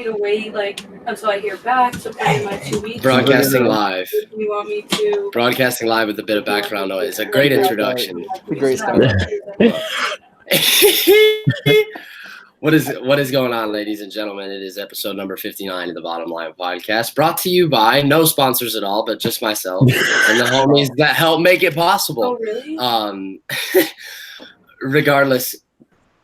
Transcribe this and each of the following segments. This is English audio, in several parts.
me to wait until I hear back to put in my 2 weeks? Broadcasting live. Do you want me to? Broadcasting live with a bit of background noise. A great introduction. A great start. What is going on, ladies and gentlemen? It is episode number 59 of the Bottom Line Podcast, brought to you by no sponsors at all, but just myself and the homies that help make it possible. Oh, really? Regardless,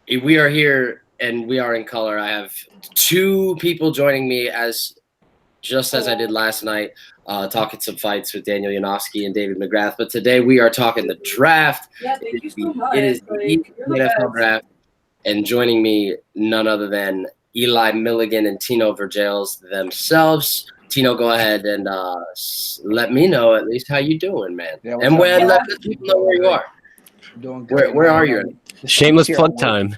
we are here and we are in color. I have two people joining me as I did last night, talking some fights with Daniel Yanofsky and David McGrath. But today we are talking the draft. Yeah, thank you so much. It is the NFL draft. And joining me, none other than Eli Milligan and Tino Vergiels themselves. Tino, go ahead and let me know at least how you doing, man. Yeah, and let the people know where you are. Doing good. Where are you? Shameless plug time.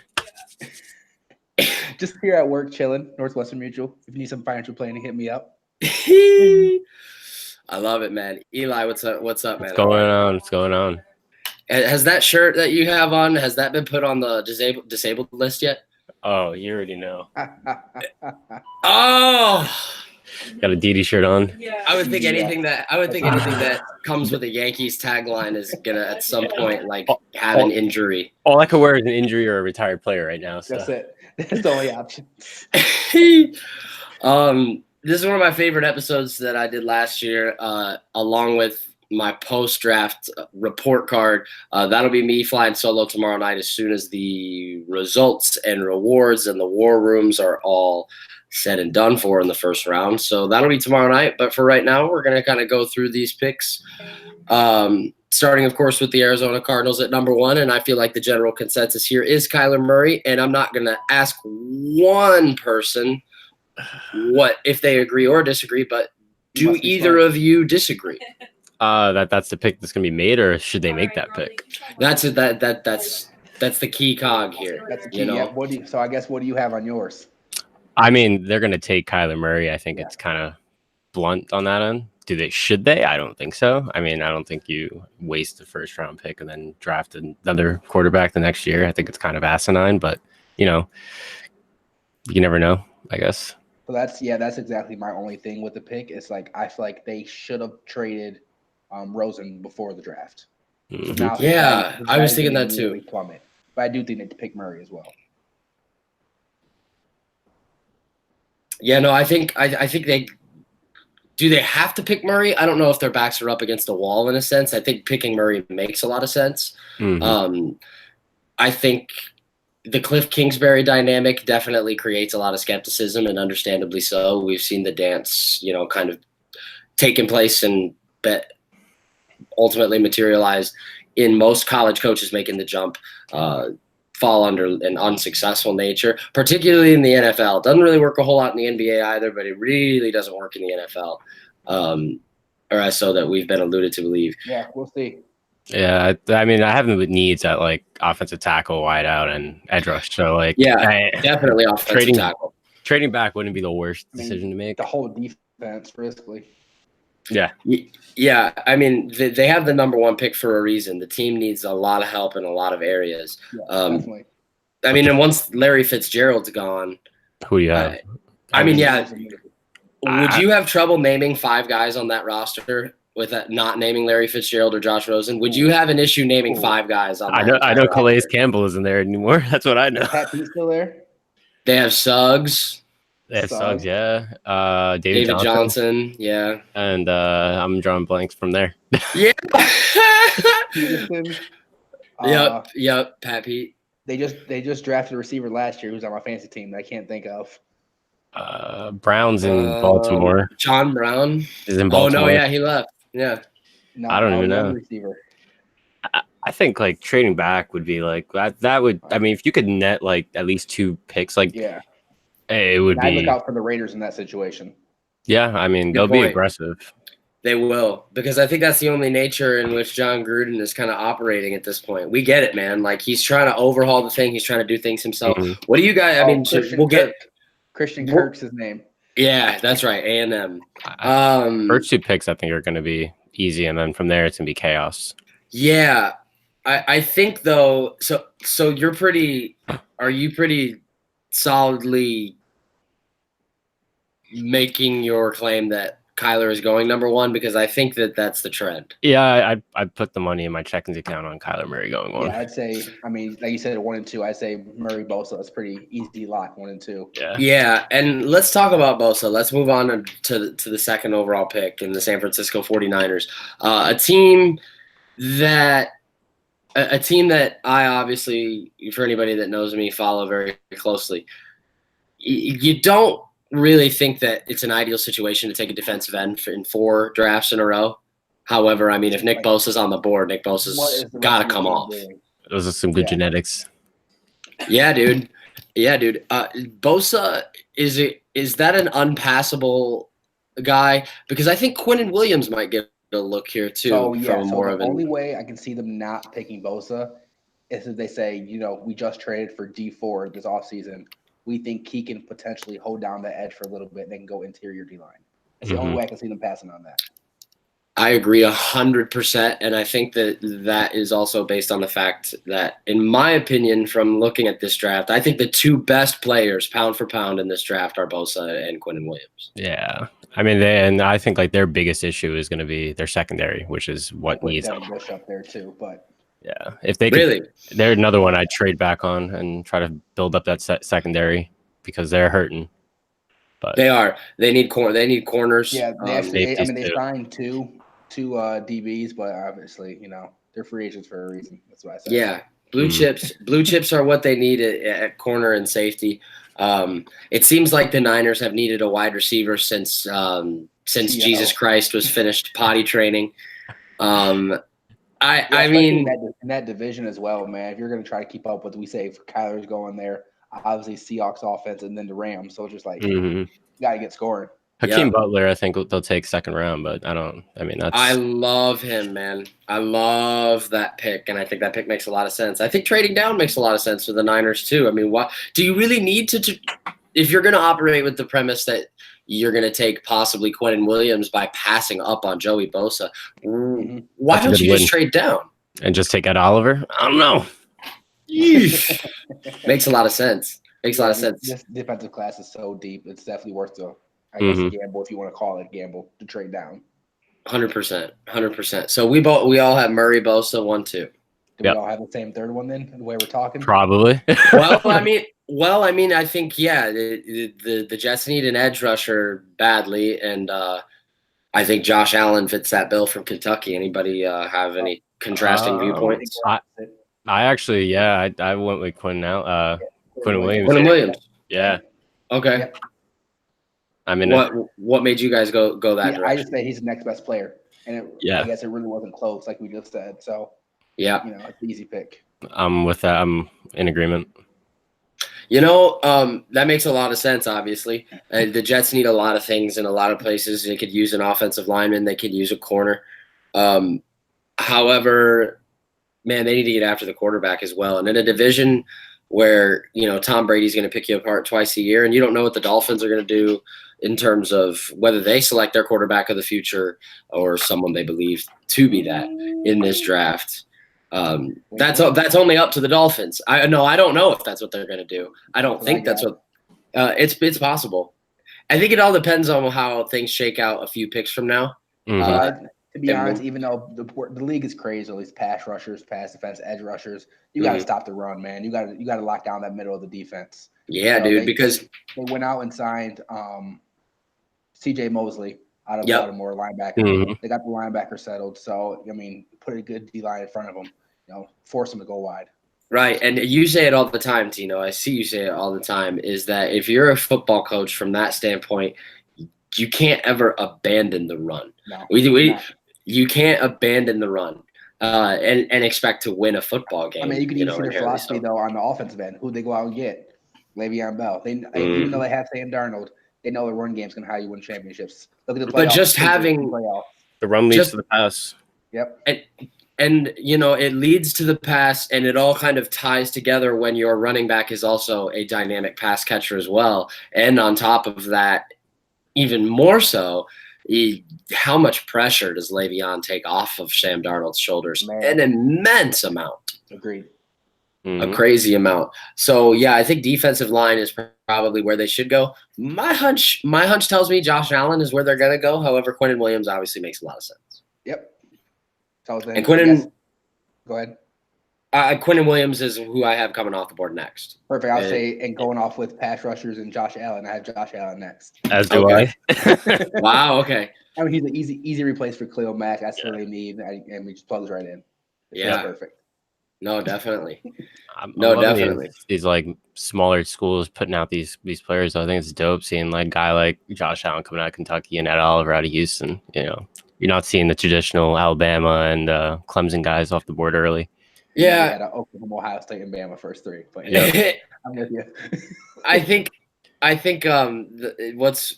Just here at work, chilling. Northwestern Mutual. If you need some financial planning, hit me up. I love it, man. Eli, what's up? What's up, man? What's going on? Has that shirt that you have on, has that been put on the disabled list yet? Oh, you already know. Oh, Got a DD shirt on. Yeah. I would think anything that comes with a Yankees tagline is gonna at some point have an injury. All I could wear is an injury or a retired player right now. So. That's it. That's the only option. This is one of my favorite episodes that I did last year, along with my post-draft report card. That'll be me flying solo tomorrow night as soon as the results and rewards and the war rooms are all said and done for in the first round. So that'll be tomorrow night. But for right now, we're going to kind of go through these picks, starting, of course, with the Arizona Cardinals at number 1. And I feel like the general consensus here is Kyler Murray. And I'm not going to ask one person what if they agree or disagree, but do either of you disagree? That's the pick that's gonna be made, or should they make that pick? That's it. That's the key cog here. That's the key. You know? Yeah. So I guess what do you have on yours? I mean, they're gonna take Kyler Murray. I think it's kind of blunt on that end. Should they? I don't think so. I mean, I don't think you waste the first round pick and then draft another quarterback the next year. I think it's kind of asinine, but you never know, I guess. So that's exactly my only thing with the pick. It's I feel like they should have traded Rosen before the draft. Mm-hmm. So Yeah, I was thinking that too. Plummet. But I do think they pick Murray as well. Yeah, no, I think they have to pick Murray. I don't know if their backs are up against a wall in a sense. I think picking Murray makes a lot of sense. Mm-hmm. I think the Cliff Kingsbury dynamic definitely creates a lot of skepticism, and understandably so. We've seen the dance, kind of taking place and ultimately materialize in most college coaches making the jump, fall under an unsuccessful nature, particularly in the NFL. Doesn't really work a whole lot in the NBA either, but it really doesn't work in the NFL, or so that we've been alluded to believe. Yeah, we'll see. Yeah, I mean, I have them with needs at offensive tackle, wideout, and edge rush. So definitely offensive tackle. Trading back wouldn't be the worst decision to make. The whole defense, basically. Yeah. Yeah, I mean, they have the number 1 pick for a reason. The team needs a lot of help in a lot of areas. Yeah, definitely. I mean, and once Larry Fitzgerald's gone, who do you have? I mean, yeah. Would you have trouble naming 5 guys on that roster with that not naming Larry Fitzgerald or Josh Rosen? Would you have an issue naming 5 guys on that? I know Calais Campbell isn't there anymore. That's what I know. Is Pat Pete still there? They have Suggs. They have Suggs, yeah. David Johnson, yeah. And I'm drawing blanks from there. Yeah. Peterson. Yep. Pat Pete. They just drafted a receiver last year who's on my fantasy team that I can't think of. Brown's in Baltimore. John Brown is in Baltimore. Oh no, yeah, he left. Yeah. No, I don't even know. Receiver. I think trading back would be that would. I mean, if you could net at least 2 picks, yeah. It would be. I look out for the Raiders in that situation. Yeah, I mean, they'll be aggressive. They will, because I think that's the only nature in which John Gruden is kind of operating at this point. We get it, man. He's trying to overhaul the thing. He's trying to do things himself. Mm-hmm. What do you guys? I mean, Christian Kirk's his name. Yeah, that's right. A&M. First 2 picks, I think, are going to be easy, and then from there, it's going to be chaos. Yeah, I think though. So are you pretty solidly making your claim that Kyler is going number one? Because I think that that's the trend. Yeah, I put the money in my checking account on Kyler Murray going one. Yeah, I'd say. I mean, like you said, 1 and 2. I'd say Murray Bosa is pretty easy lock 1 and 2. Yeah. Yeah, and let's talk about Bosa. Let's move on to the second overall pick in the San Francisco 49ers. A team that I obviously, for anybody that knows me, follow very closely. You don't really think that it's an ideal situation to take a defensive end in 4 drafts in a row. However, I mean, if Nick Bosa's on the board, Nick Bosa's got to come off. Those are some good genetics. Yeah, dude. Bosa, is that an unpassable guy? Because I think Quinnen Williams might get a look here too. Oh yeah. So the only way I can see them not picking Bosa is if they say, we just traded for D4 this offseason. We think he can potentially hold down the edge for a little bit and then go interior D line. It's the only way I can see them passing on that. I agree 100%, and I think that is also based on the fact that, in my opinion, from looking at this draft, I think the 2 best players, pound for pound, in this draft are Bosa and Quinnen Williams. Yeah, I mean, I think like their biggest issue is going to be their secondary, which is what needs Devin Bush up there too. But yeah, if they could, they're another one I'd trade back on and try to build up that secondary because they're hurting. But they are. They need corners. Yeah, they signed two DBs, but obviously, they're free agents for a reason. That's what I said. Yeah, blue chips are what they need at corner and safety. It seems like the Niners have needed a wide receiver since Jesus Christ was finished potty training. I mean, in that division as well, man. If you're going to try to keep up with, we say, if Kyler's going there, obviously Seahawks offense, and then the Rams. So it's just like you got to get scoring. Hakeem Butler, I think they'll take second round, but I love him, man. I love that pick, and I think that pick makes a lot of sense. I think trading down makes a lot of sense for the Niners too. I mean, what do you really need to if you're going to operate with the premise that you're going to take possibly Quinnen Williams by passing up on Joey Bosa? Why don't you just trade down and just take Ed Oliver? I don't know. Makes a lot of sense. Makes a lot of sense. This defensive class is so deep; it's definitely worth the. I guess gamble, if you want to call it gamble, to trade down. 100%. So we all have Murray, Bosa, 1, 2. Do we all have the same third one then? The way we're talking, probably. Well, I mean, I think the Jets need an edge rusher badly, and I think Josh Allen fits that bill from Kentucky. Anybody have any contrasting viewpoints? I actually, I went with Quinnen Williams. Quinnen Williams. Yeah. Okay. Yep. I mean, what made you guys go that direction? I just say he's the next best player, and I guess it really wasn't close, like we just said. So it's an easy pick. With that, I'm in agreement. That makes a lot of sense. Obviously, the Jets need a lot of things in a lot of places. They could use an offensive lineman. They could use a corner. However, man, they need to get after the quarterback as well. And in a division where Tom Brady's going to pick you apart twice a year, and you don't know what the Dolphins are going to do in terms of whether they select their quarterback of the future or someone they believe to be that in this draft. That's only up to the Dolphins. I don't know if that's what they're going to do. I don't think that's what. It's possible. I think it all depends on how things shake out a few picks from now. To be honest, even though the league is crazy, all these pass rushers, pass defense, edge rushers, you got to stop the run, man. You got to lock down that middle of the defense. Yeah, dude, because they went out and signed C.J. Mosley out of Baltimore, linebacker. They got the linebacker settled. So, I mean, put a good D-line in front of them, force them to go wide. Right, and you say it all the time, Tino. I see you say it all the time, is that if you're a football coach from that standpoint, you can't ever abandon the run. No, you can't abandon the run and expect to win a football game. I mean, you can even see their philosophy, though, on the offensive end. Who'd they go out and get? Le'Veon Bell. Even though they have Sam Darnold, they know the run game's going to how you win championships. Look at the playoffs. But just having the run leads to the pass. Yep. And it leads to the pass, and it all kind of ties together when your running back is also a dynamic pass catcher as well. And on top of that, even more so, how much pressure does Le'Veon take off of Sam Darnold's shoulders? Man. An immense amount. Agreed. A crazy amount. So, I think defensive line is probably where they should go. My hunch tells me Josh Allen is where they're gonna go. However, Quinnen Williams obviously makes a lot of sense. Yep. So then, And Quinnen, go ahead. Quinnen Williams is who I have coming off the board next. Perfect. I'll say, and going off with pass rushers and Josh Allen, I have Josh Allen next. As do Okay. I. Wow. Okay. I mean, he's an easy replace for Khalil Mack. That's what they need, and we just plugs right in. Yeah. Perfect. No, definitely. I'm No, loving definitely. These like smaller schools putting out these players. I think it's dope seeing like a guy like Josh Allen coming out of Kentucky and Ed Oliver out of Houston. You know, you're not seeing the traditional Alabama and Clemson guys off the board early. Yeah. We had Oklahoma, Ohio State, and Bama first three. But yeah, I'm with you. I think what's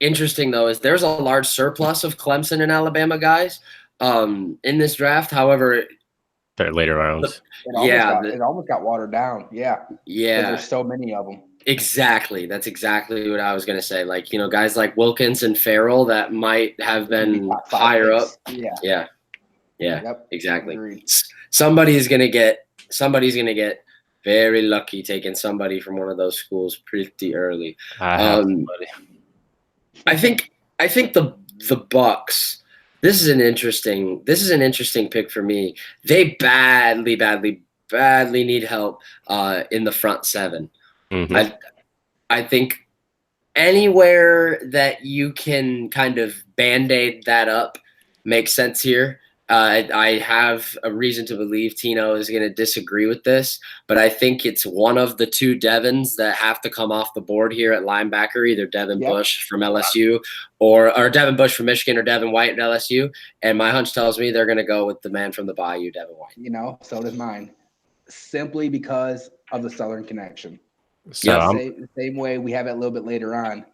interesting though is there's a large surplus of Clemson and Alabama guys in this draft. However, They're later rounds. It almost got watered down. Yeah. Yeah. There's so many of them. Exactly. That's exactly what I was going to say. Like, you know, guys like Wilkins and Farrell that might have been higher up. Yeah. Yeah. Yeah. Yep. Exactly. Agreed. Somebody's going to get very lucky taking somebody from one of those schools pretty early. I think the Bucks. This is an interesting pick for me. They badly need help in the front seven. Mm-hmm. I think anywhere that you can kind of band-aid that up makes sense here. I have a reason to believe Tino is going to disagree with this, but I think it's one of the two Devins that have to come off the board here at linebacker, either Devin Bush from LSU or Devin Bush from Michigan or Devin White at LSU. And my hunch tells me they're going to go with the man from the Bayou, Devin White. You know, so does mine, simply because of the Southern connection. So same way we have it a little bit later on.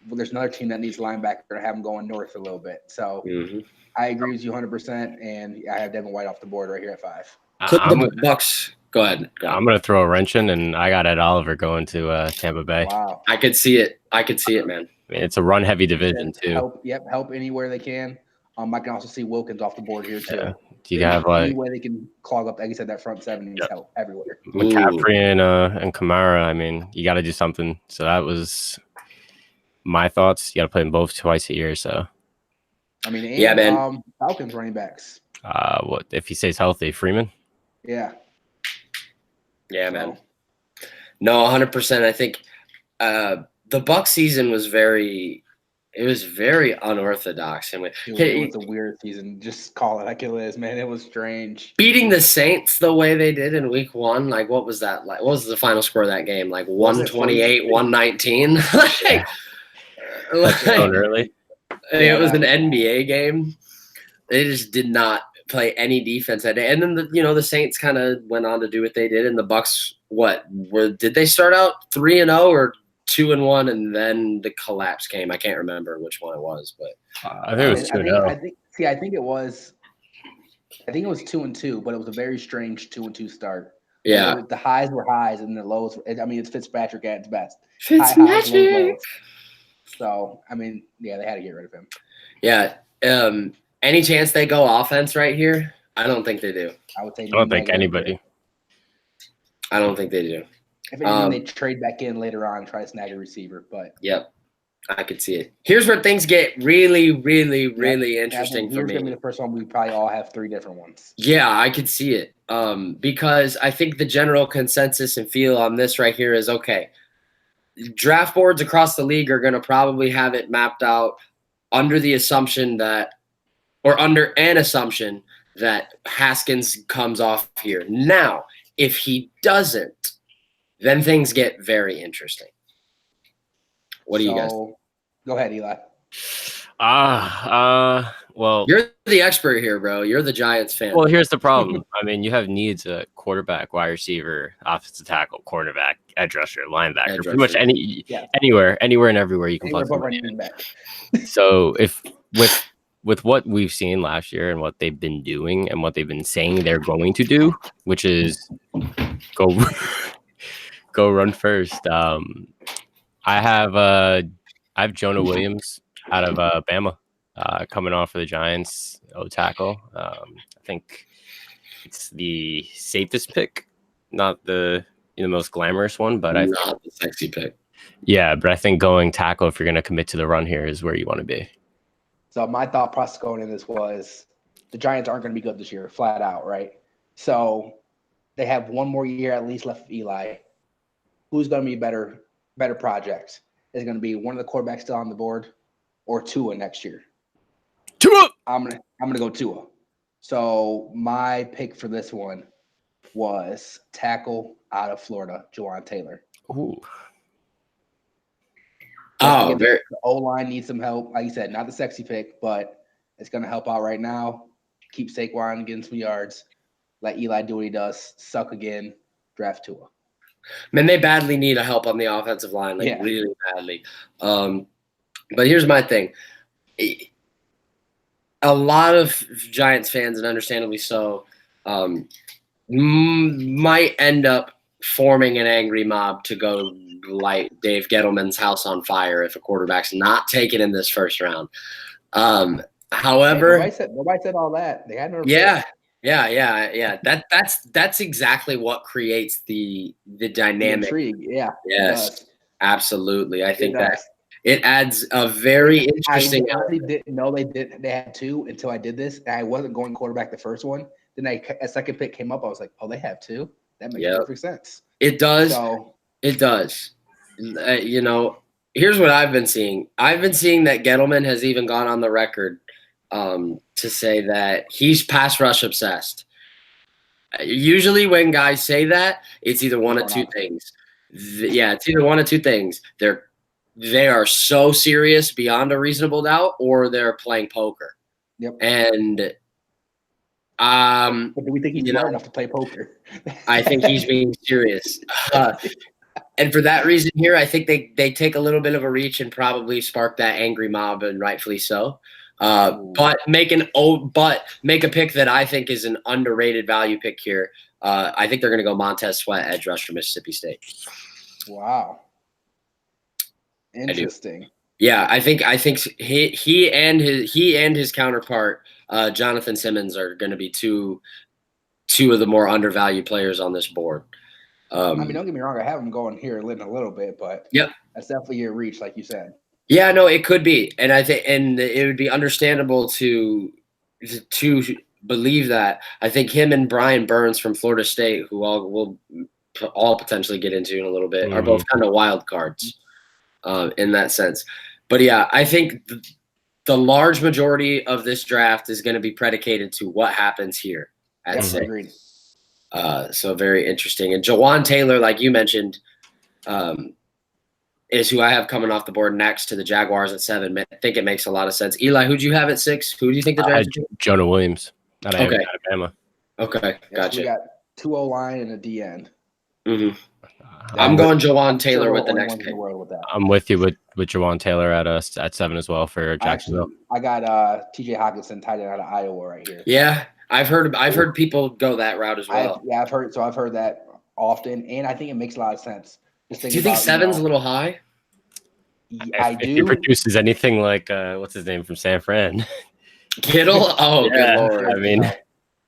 Well, there's another team that needs linebacker to have them going north a little bit. So I agree with you 100%, and I have Devin White off the board right here at 5. Put the Bucks. Go ahead. I'm going to throw a wrench in, and I got Ed Oliver going to Tampa Bay. Wow. I could see it, man. I mean, it's a run-heavy division, too. Help anywhere they can. I can also see Wilkins off the board here, too. Yeah. Do you have, like... Any way they can clog up, like you said, that front seven needs help everywhere. McCaffrey and Kamara, I mean, you got to do something. So that was my thoughts. You got to play them both twice a year, so... I mean, yeah, man. Falcons running backs. What if he stays healthy? Freeman? Yeah. Yeah, man. No, 100%. I think the Buck season was very unorthodox. And it was a weird season. Just call it like it is, man. It was strange. Beating the Saints the way they did in week 1, like what was that like? What was the final score of that game? Like 128, 119? Early. It was an NBA game. They just did not play any defense that day. And then the Saints kind of went on to do what they did. And the Bucks, did they start out 3-0 or 2-1, and then the collapse came? I can't remember which one it was, but I think it was 2-0. I think it was 2-2, but it was a very strange 2-2 start. Yeah, the highs were highs and the lows. I mean, it's Fitzpatrick at its best. Fitzpatrick. So, I mean, yeah, they had to get rid of him. Yeah. Any chance they go offense right here? I don't think they do. I don't think anybody. I don't think they do. If anything, they trade back in later on and try to snag a receiver. But yep, I could see it. Here's where things get really, really, really interesting for me. Here's going to be the first one. We probably all have 3 different ones. Yeah, I could see it. Because I think the general consensus and feel on this right here is okay. Draft boards across the league are going to probably have it mapped out under an assumption that Haskins comes off here. Now, if he doesn't, then things get very interesting. What do you guys think? Go ahead, Eli. Well, you're the expert here, bro. You're the Giants fan. Well, here's the problem. I mean, you have needs at quarterback, wide receiver, offensive tackle, cornerback, edge rusher, linebacker, pretty much anywhere and everywhere you can plug somebody in. So if with what we've seen last year and what they've been doing and what they've been saying they're going to do, which is go run first. I have Jonah Williams out of Bama. Coming off for the Giants, tackle. I think it's the safest pick, not the most glamorous one, but not the sexy pick. Yeah, but I think going tackle, if you're going to commit to the run here, is where you want to be. So my thought process going in this was the Giants aren't going to be good this year, flat out, right? So they have one more year at least left of Eli. Who's going to be better projects? Is it going to be one of the quarterbacks still on the board or Tua next year? Tua! I'm gonna go Tua. So my pick for this one was tackle out of Florida, Jawan Taylor. Ooh. Oh, The O-line needs some help. Like you said, not the sexy pick, but it's going to help out right now. Keep Saquon getting some yards. Let Eli do what he does. Suck again. Draft Tua. Man, they badly need a help on the offensive line, like Yeah. really badly. But here's my thing. A lot of Giants fans, and understandably so, might end up forming an angry mob to go light Dave Gettleman's house on fire if a quarterback's not taken in this first round. However, nobody said all that. They had no. Yeah. That's exactly what creates the dynamic. Intrigue. Yeah. Yes, absolutely. I think that it adds a very interesting. I honestly didn't know they had two until I did this. And I wasn't going quarterback the first one. Then a second pick came up. I was like, oh, they have two. That makes perfect sense. It does. So, it does. Here's what I've been seeing. I've been seeing that Gettleman has even gone on the record to say that he's pass rush obsessed. Usually when guys say that, it's either one of two things. It's either one of two things. They are so serious beyond a reasonable doubt, or they're playing poker. Yep. And but do we think he's smart enough to play poker? I think he's being serious. And for that reason here, I think they take a little bit of a reach and probably spark that angry mob, and rightfully so. But make a pick that I think is an underrated value pick here. I think they're going to go Montez Sweat, edge rush from Mississippi State. Wow, interesting. Yeah, I think he and his counterpart, Jonathan Simmons, are going to be two of the more undervalued players on this board. Don't get me wrong. I have him going here a little bit, but that's definitely your reach, like you said. Yeah, no, it could be, and I think, and it would be understandable to believe that. I think him and Brian Burns from Florida State, who we'll potentially get into in a little bit, are both kind of wild cards in that sense. But yeah, I think the large majority of this draft is going to be predicated to what happens here at 6. Agreed. So very interesting. And Jawan Taylor, like you mentioned, is who I have coming off the board next to the Jaguars at 7. I think it makes a lot of sense. Eli, who do you have at 6? Who do you think the draft? Jonah Williams out of Alabama. Okay, gotcha. So we got 2 O-line and a D end. Mm-hmm. I'm going Jawan Taylor with the next pick. I'm with you with Jawan Taylor at 7 as well for Jacksonville. I got T.J. Hawkinson tight end out of Iowa right here. Yeah, I've heard people go that route as well. I've heard that often, and I think it makes a lot of sense. Do you think 7's a little high? I do. If he produces anything like what's his name from San Fran, Kittle. Oh, yeah, good Lord.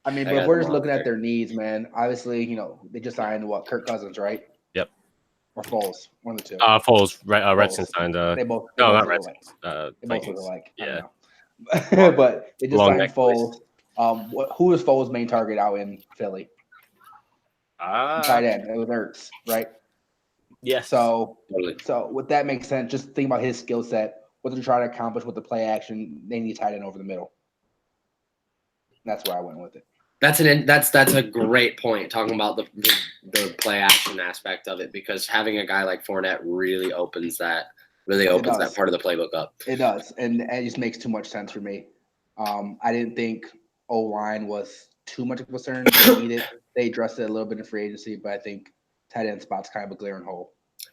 I mean, but we're just looking at their needs, man. Obviously, they just signed Kirk Cousins, right? Yep. Or Foles, one of the two. Foles. Redskins signed. They both. No, not Redskins. They both look alike. Yeah. But they just signed Foles. Who was Foles' main target out in Philly? Tight end. It was Ertz, right? Yes. So with that makes sense. Just think about his skill set, what they're trying to accomplish with the play action. They need tight end over the middle. That's where I went with it. That's a great point, talking about the play action aspect of it, because having a guy like Fournette really opens that part of the playbook up. It does, and it just makes too much sense for me. I didn't think O-line was too much of a concern. They addressed it a little bit in free agency, but I think tight end spot's kind of a glaring hole.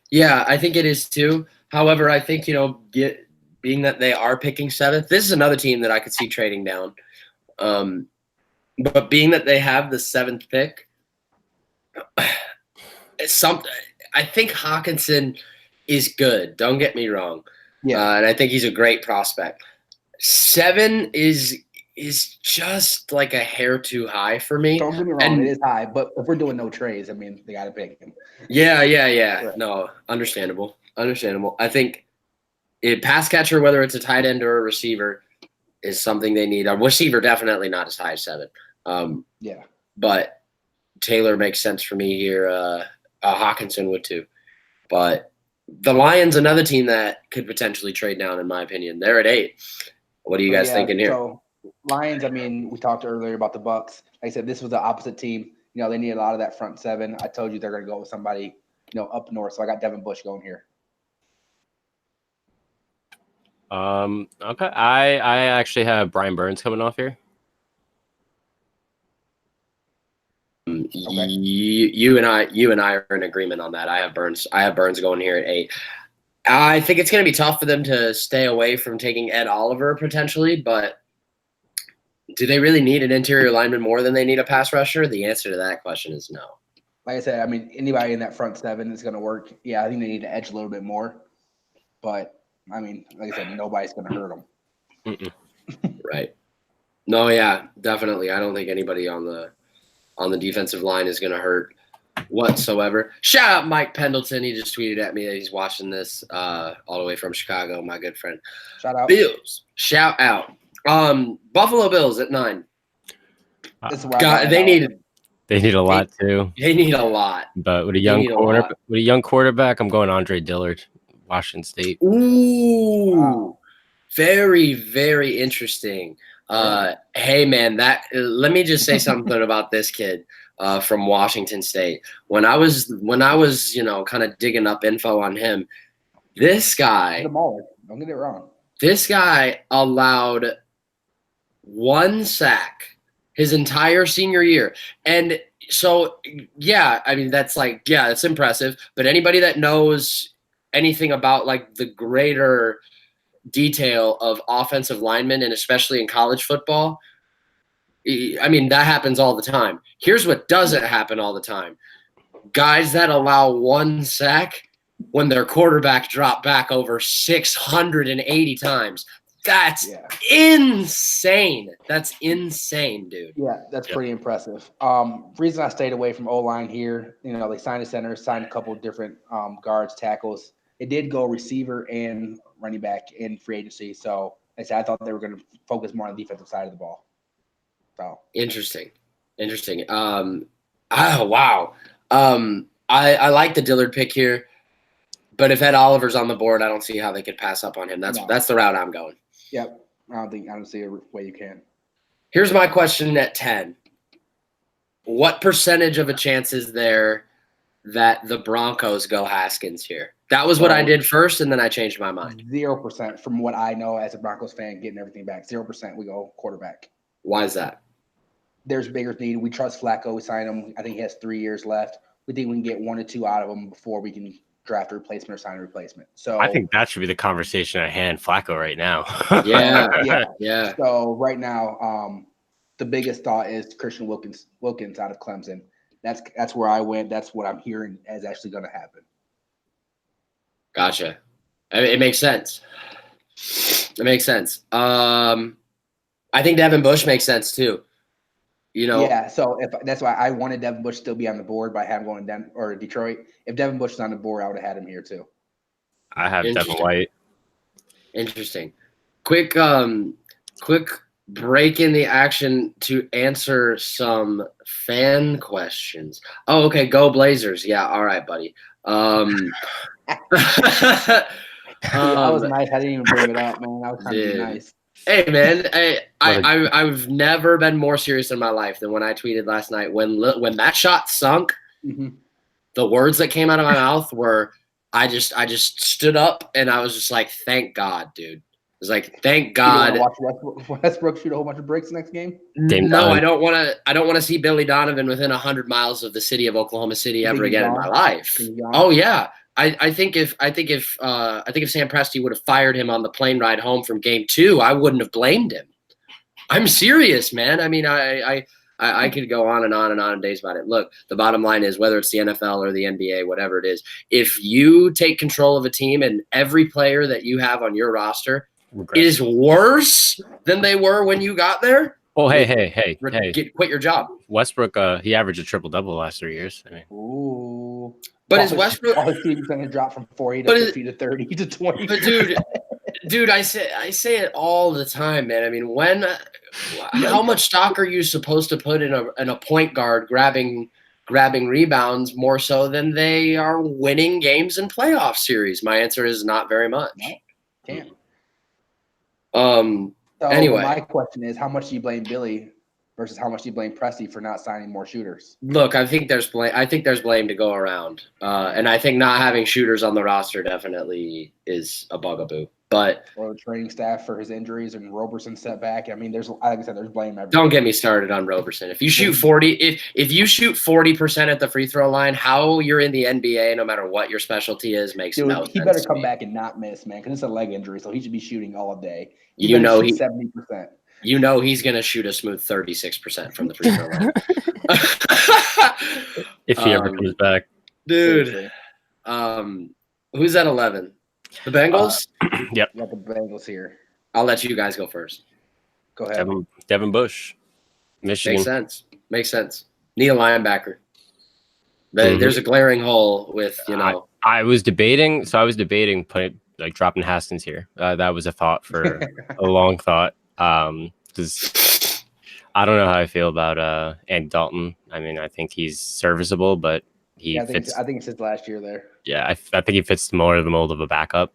Yeah, I think it is too. However, I think being that they are picking 7th, this is another team that I could see trading down. But being that they have the 7th pick, I think Hawkinson is good. Don't get me wrong. Yeah, and I think he's a great prospect. 7 is just like a hair too high for me. Don't get me wrong, it is high. But if we're doing no trades, I mean, they got to pick him. Yeah. Right. No, understandable. Understandable. I think a pass catcher, whether it's a tight end or a receiver, is something they need. A receiver definitely not as high as 7. Yeah. But Taylor makes sense for me here. Hawkinson would too. But the Lions, another team that could potentially trade down, in my opinion. They're at 8. What are you guys thinking here? So Lions, I mean, we talked earlier about the Bucks. Like I said, this was the opposite team. You know, they need a lot of that front 7. I told you they're going to go with somebody, up north. So I got Devin Bush going here. Okay. I actually have Brian Burns coming off here. You and I are in agreement on that. I have Burns going here at 8. I think it's going to be tough for them to stay away from taking Ed Oliver potentially, but do they really need an interior lineman more than they need a pass rusher? The answer to that question is no. Like I said, I mean, anybody in that front 7 is going to work. Yeah, I think they need to edge a little bit more. But, I mean, like I said, nobody's going to hurt them. Right. No, yeah, definitely. I don't think anybody on the defensive line is going to hurt whatsoever. Shout out Mike Pendleton. He just tweeted at me that he's watching this all the way from Chicago, my good friend. Shout out. Bills. Shout out. Buffalo Bills at 9. They need a lot too. They need a lot. But with a young quarterback, I'm going Andre Dillard, Washington State. Ooh. Wow. Very, very interesting. Hey man, let me just say something about this kid from Washington State. When I was kind of digging up info on him, this guy, don't get it wrong. This guy allowed 1 sack his entire senior year. And so, yeah, I mean, that's impressive. But anybody that knows anything about like the greater detail of offensive linemen, and especially in college football, I mean, that happens all the time. Here's what doesn't happen all the time. Guys that allow 1 sack when their quarterback dropped back over 680 times. That's insane. That's insane, dude. Yeah, that's pretty impressive. Reason I stayed away from O-line here, they signed a center, signed a couple of different guards, tackles. It did go receiver and running back in free agency. So I thought they were going to focus more on the defensive side of the ball. So interesting. Oh wow. I like the Dillard pick here, but if Ed Oliver's on the board, I don't see how they could pass up on him. That's the route I'm going. Yep. I don't see a way you can. Here's my question at 10. What percentage of a chance is there that the Broncos go Haskins here? That was what I did first, and then I changed my mind. 0% from what I know as a Broncos fan, getting everything back. 0% we go quarterback. Why is that? There's bigger need. We trust Flacco. We signed him. I think he has 3 years left. We think we can get 1 or 2 out of him before we can draft a replacement or sign a replacement. So I think that should be the conversation at hand. Flacco right now. Yeah. So right now, the biggest thought is Christian Wilkins out of Clemson. That's where I went. That's what I'm hearing is actually going to happen. Gotcha. It makes sense. I think Devin Bush makes sense too. Yeah, so that's why I wanted Devin Bush to still be on the board, but I had him going Detroit. If Devin Bush is on the board, I would have had him here too. I have Devin White. Interesting. Quick break in the action to answer some fan questions. Oh, okay. Go Blazers. Yeah. All right, buddy. I was nice. I didn't even bring it up, man. I was trying to be nice. Hey man, I've never been more serious in my life than when I tweeted last night. When that shot sunk, the words that came out of my mouth were, I just stood up and I was just like, thank God, dude. I was like, thank God. You watch Westbrook shoot a whole bunch of breaks next game? No, I don't want to see Billy Donovan within 100 miles of the city of Oklahoma City ever again in my life. Oh yeah. I think if Sam Presti would have fired him on the plane ride home from game 2, I wouldn't have blamed him. I'm serious, man. I mean, I could go on and on and on in days about it. Look, the bottom line is whether it's the NFL or the NBA, whatever it is, if you take control of a team and every player that you have on your roster is worse than they were when you got there, Well, hey. Quit your job. Westbrook, he averaged a triple-double the last 3 years. I mean, Ooh. But is Westbrook? All his team's going to drop from 40 to But 50 to 30 to 20. But dude, I say it all the time, man. I mean, how much stock are you supposed to put in a point guard grabbing rebounds more so than they are winning games in playoff series? My answer is not very much. No, can't. So anyway, my question is, how much do you blame Billy versus how much do you blame Presti for not signing more shooters? look, I think there's blame to go around, and I think not having shooters on the roster definitely is a bugaboo. But Or the training staff for his injuries and Roberson's setback. I mean, like I said, there's blame everywhere. don't get me started on Roberson. If you shoot 40% at the free throw line, how you're in the NBA, no matter what your specialty is, makes no sense. He better to come me. back and not miss, man, because it's a leg injury, so he should be shooting all day. He You know 70%. You know he's going to shoot a smooth 36% from the free throw line. if he ever comes back. Dude, who's at 11? The Bengals? Yep. Got the Bengals here. I'll let you guys go first. Go ahead. Devin Bush, Michigan. Makes sense. Need a linebacker. There's a glaring hole with, I was debating dropping Haskins here. That was a thought for a long thought. Because I don't know how I feel about Andy Dalton. I mean, I think he's serviceable, but I think it's his last year there. Yeah, I think he fits more of the mold of a backup.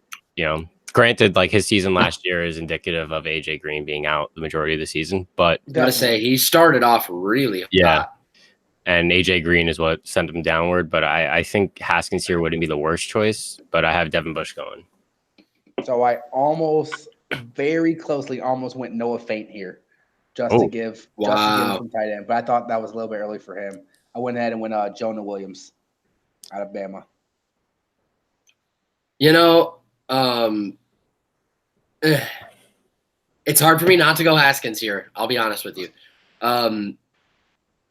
Granted, like his season last year is indicative of AJ Green being out the majority of the season, but gotta say he started off really hot. And AJ Green is what sent him downward. But I think Haskins here wouldn't be the worst choice. But I have Devin Bush going. So I very closely went Noah Fant here, just to give him some tight end. But I thought that was a little bit early for him. I went ahead and went Jonah Williams out of Bama. It's hard for me not to go Haskins here. I'll be honest with you.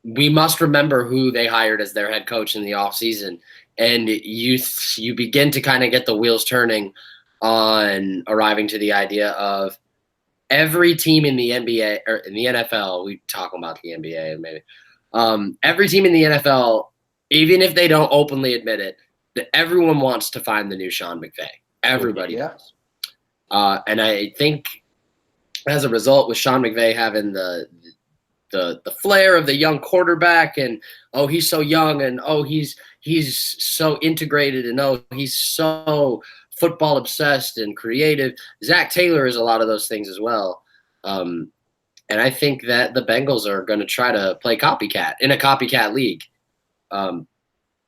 We must remember who they hired as their head coach in the offseason. And you begin to kind of get the wheels turning on arriving to the idea of every team in the NBA or in the NFL. We talk about the NBA maybe. Every team in the NFL, even if they don't openly admit it, that everyone wants to find the new Sean McVay. Everybody does. And I think as a result, with Sean McVay having the flair of the young quarterback, and he's so young, and he's so integrated, and he's so football obsessed and creative. Zach Taylor is a lot of those things as well. And I think that the Bengals are going to try to play copycat in a copycat league.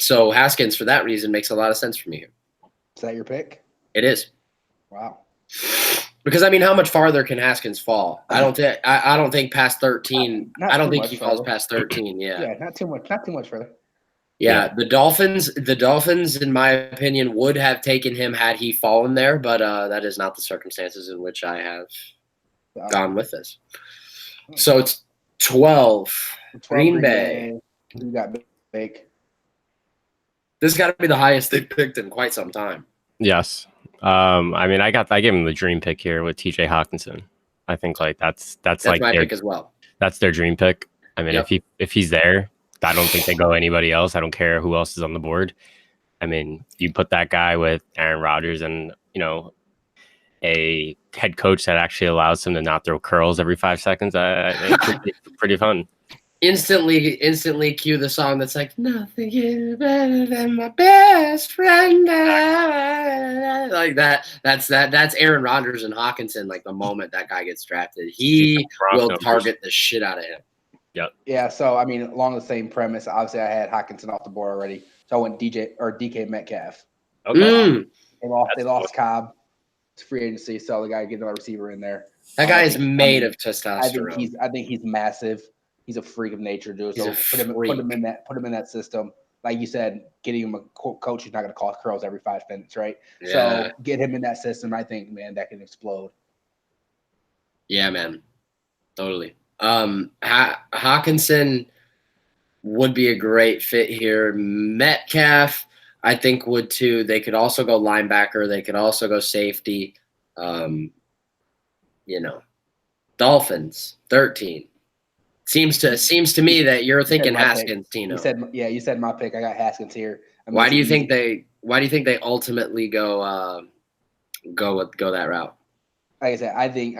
So Haskins, for that reason, makes a lot of sense for me here. Is that your pick? It is. Wow. Because I mean, how much farther can Haskins fall? I don't think past 13. I don't think he falls past 13. Yeah, not too much further. Yeah, the Dolphins, in my opinion, would have taken him had he fallen there, but that is not the circumstances in which I have gone with this. So it's 12. Green Bay. You got Bake. This got to be the highest they've picked in quite some time. Yes. I mean, I gave him the dream pick here with TJ Hawkinson. I think that's like my pick as well. That's their dream pick. I mean, if he's there, I don't think they go anybody else. I don't care who else is on the board. I mean, you put that guy with Aaron Rodgers and, a head coach that actually allows him to not throw curls every 5 seconds. It's pretty fun. Instantly cue the song that's like, nothing is better than my best friend. Like that. That's Aaron Rodgers and Hawkinson. Like the moment that guy gets drafted, he will target the shit out of him. Yep. Yeah. So I mean, along the same premise, obviously I had Hawkinson off the board already. So I went DK Metcalf. Okay. They lost Cobb. It's free agency, so the guy getting a receiver in there. That guy is made of testosterone. I think he's massive. He's a freak of nature, dude. So put him in that system. Like you said, getting him a coach who's not going to call curls every 5 minutes, right? Yeah. So get him in that system. I think, man, that can explode. Yeah, man, totally. Hawkinson would be a great fit here. Metcalf, I think, would too. They could also go linebacker. They could also go safety. Dolphins 13. Seems to me that you're thinking my pick. Haskins, Tino. You said my pick. I got Haskins here. I mean, Why it's do you easy. think they ultimately go that route? Like I said, I think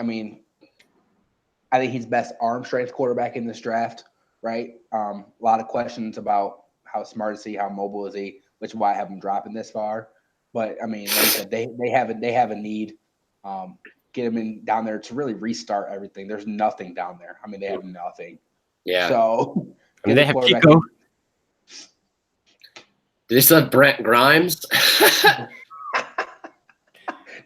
he's best arm strength quarterback in this draft, right? A lot of questions about how smart is he, how mobile is he, which is why I have him dropping this far. But I mean, like I said, they have a need. Get him in down there to really restart everything. There's nothing down there. I mean, they have nothing. Yeah. So I mean, they have quarterback Kiko. Do they still have Brent Grimes?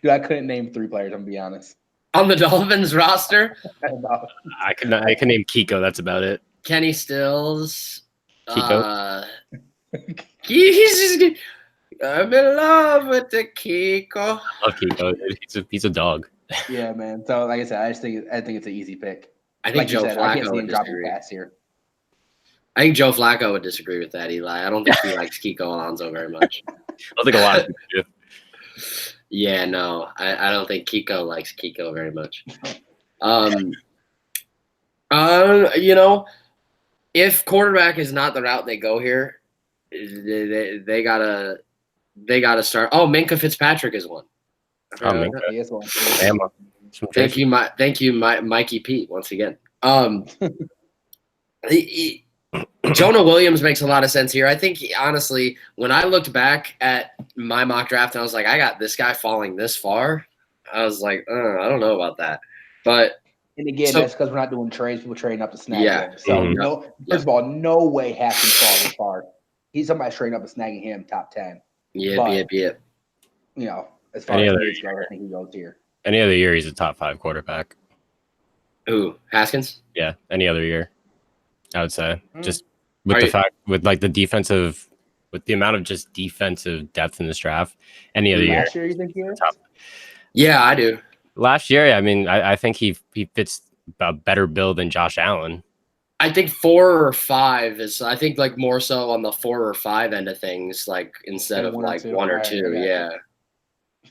Dude, I couldn't name 3 players. I'm gonna be honest. On the Dolphins roster? I can name Kiko. That's about it. Kenny Stills. Kiko. I'm in love with the Kiko. I love Kiko. He's a dog. Yeah, man. So like I said, I think it's an easy pick. I think Like Joe you said, I can't Flacco see him would dropping disagree. pass here. I think Joe Flacco would disagree with that, Eli. I don't think he likes Kiko Alonso very much. I think a lot of people do. Yeah, no, I don't think Kiko likes Kiko very much. If quarterback is not the route they go here, they gotta start. Oh, Minka Fitzpatrick is one. Oh, Minka. He is one. Bama. Thank you, Mikey Pete, once again. Jonah Williams makes a lot of sense here. I think, honestly, when I looked back at my mock draft and I was like, I got this guy falling this far, I was like, I don't know about that. But And again, that's because we're not doing trades. People trading up to snag Yeah. him. So Mhm. first of all, no way Haskins fall this far. He's somebody trading up and snagging him top 10. yeah. You know, as far Any as other needs go, I think he goes here. Any other year, he's a top 5 quarterback. Ooh, Haskins? Yeah, any other year, I would say. Just Are with the you- fact, with like with the amount of just defensive depth in this draft, any other year. Last year, you think he is? Top. Yeah, I do. Last year, I mean, I think he fits a better build than Josh Allen. I think 4 or 5 is, I think, like, more so on the 4 or 5 end of things, like, instead of, like, 1 or right, 2, yeah.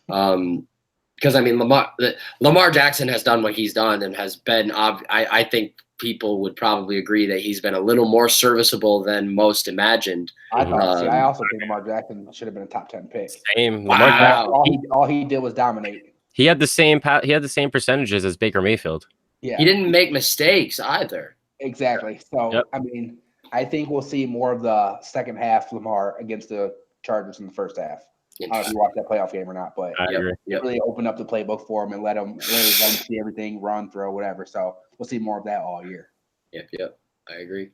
Because, I mean, Lamar Jackson has done what he's done and has been, I think people would probably agree that he's been a little more serviceable than most imagined. I also think Lamar Jackson should have been a top 10 pick. Same. Wow. Lamar Jackson, All he did was dominate. he had the same percentages as Baker Mayfield. Yeah, He didn't make mistakes either. exactly. So, Yep. I mean, I think we'll see more of the second half Lamar against the Chargers in the first half. I don't know if you watched that playoff game or not, but I agree. Yep. really opened up the playbook for him and let him see everything, run, throw, whatever. So we'll see more of that all year. Yep. I agree.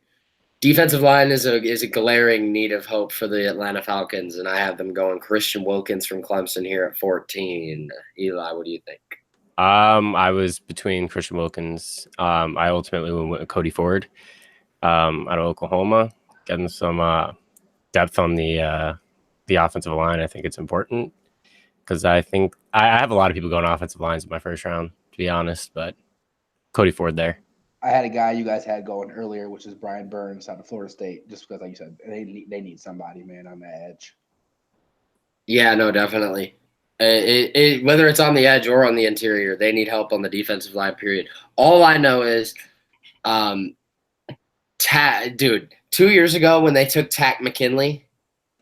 Defensive line is a glaring need of hope for the Atlanta Falcons, and I have them going Christian Wilkins from Clemson here at 14. Eli, what do you think? I was between Christian Wilkins. I ultimately went with Cody Ford out of Oklahoma, getting some depth on the offensive line. I think it's important because I think I have a lot of people going offensive lines in my first round, to be honest, but Cody Ford there. I had a guy you guys had going earlier, which is Brian Burns out of Florida State, just because, like you said, they need somebody, man, on the edge. Yeah, no, definitely. Whether it's on the edge or on the interior, they need help on the defensive line, period. All I know is, dude, 2 years ago when they took Tack McKinley,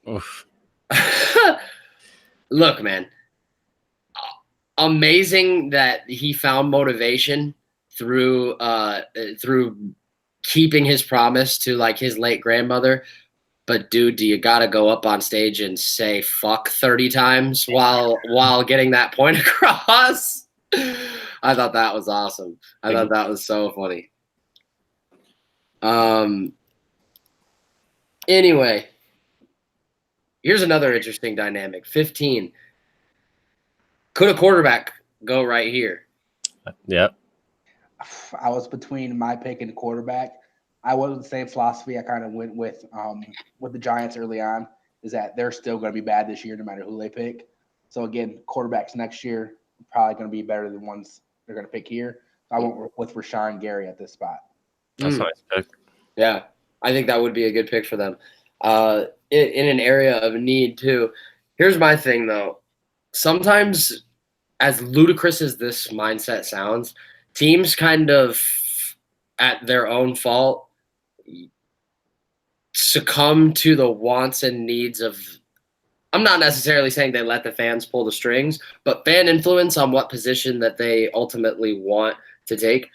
Oof. look, man, amazing that he found motivation through keeping his promise to, like, his late grandmother. But, dude, do you got to go up on stage and say fuck 30 times while getting that point across? I thought that was awesome. I thought that was so funny. Anyway, here's another interesting dynamic. 15. Could a quarterback go right here? Yep. I was between my pick and the quarterback. I went with the same philosophy I kind of went with the Giants early on, is that they're still going to be bad this year no matter who they pick. So, again, quarterbacks next year are probably going to be better than ones they're going to pick here. So I went with Rashawn Gary at this spot. That's a nice pick. Yeah, I think that would be a good pick for them. In an area of need, too. Here's my thing, though. Sometimes, as ludicrous as this mindset sounds, teams kind of at their own fault, succumb to the wants and needs of. I'm not necessarily saying they let the fans pull the strings, but fan influence on what position that they ultimately want to take.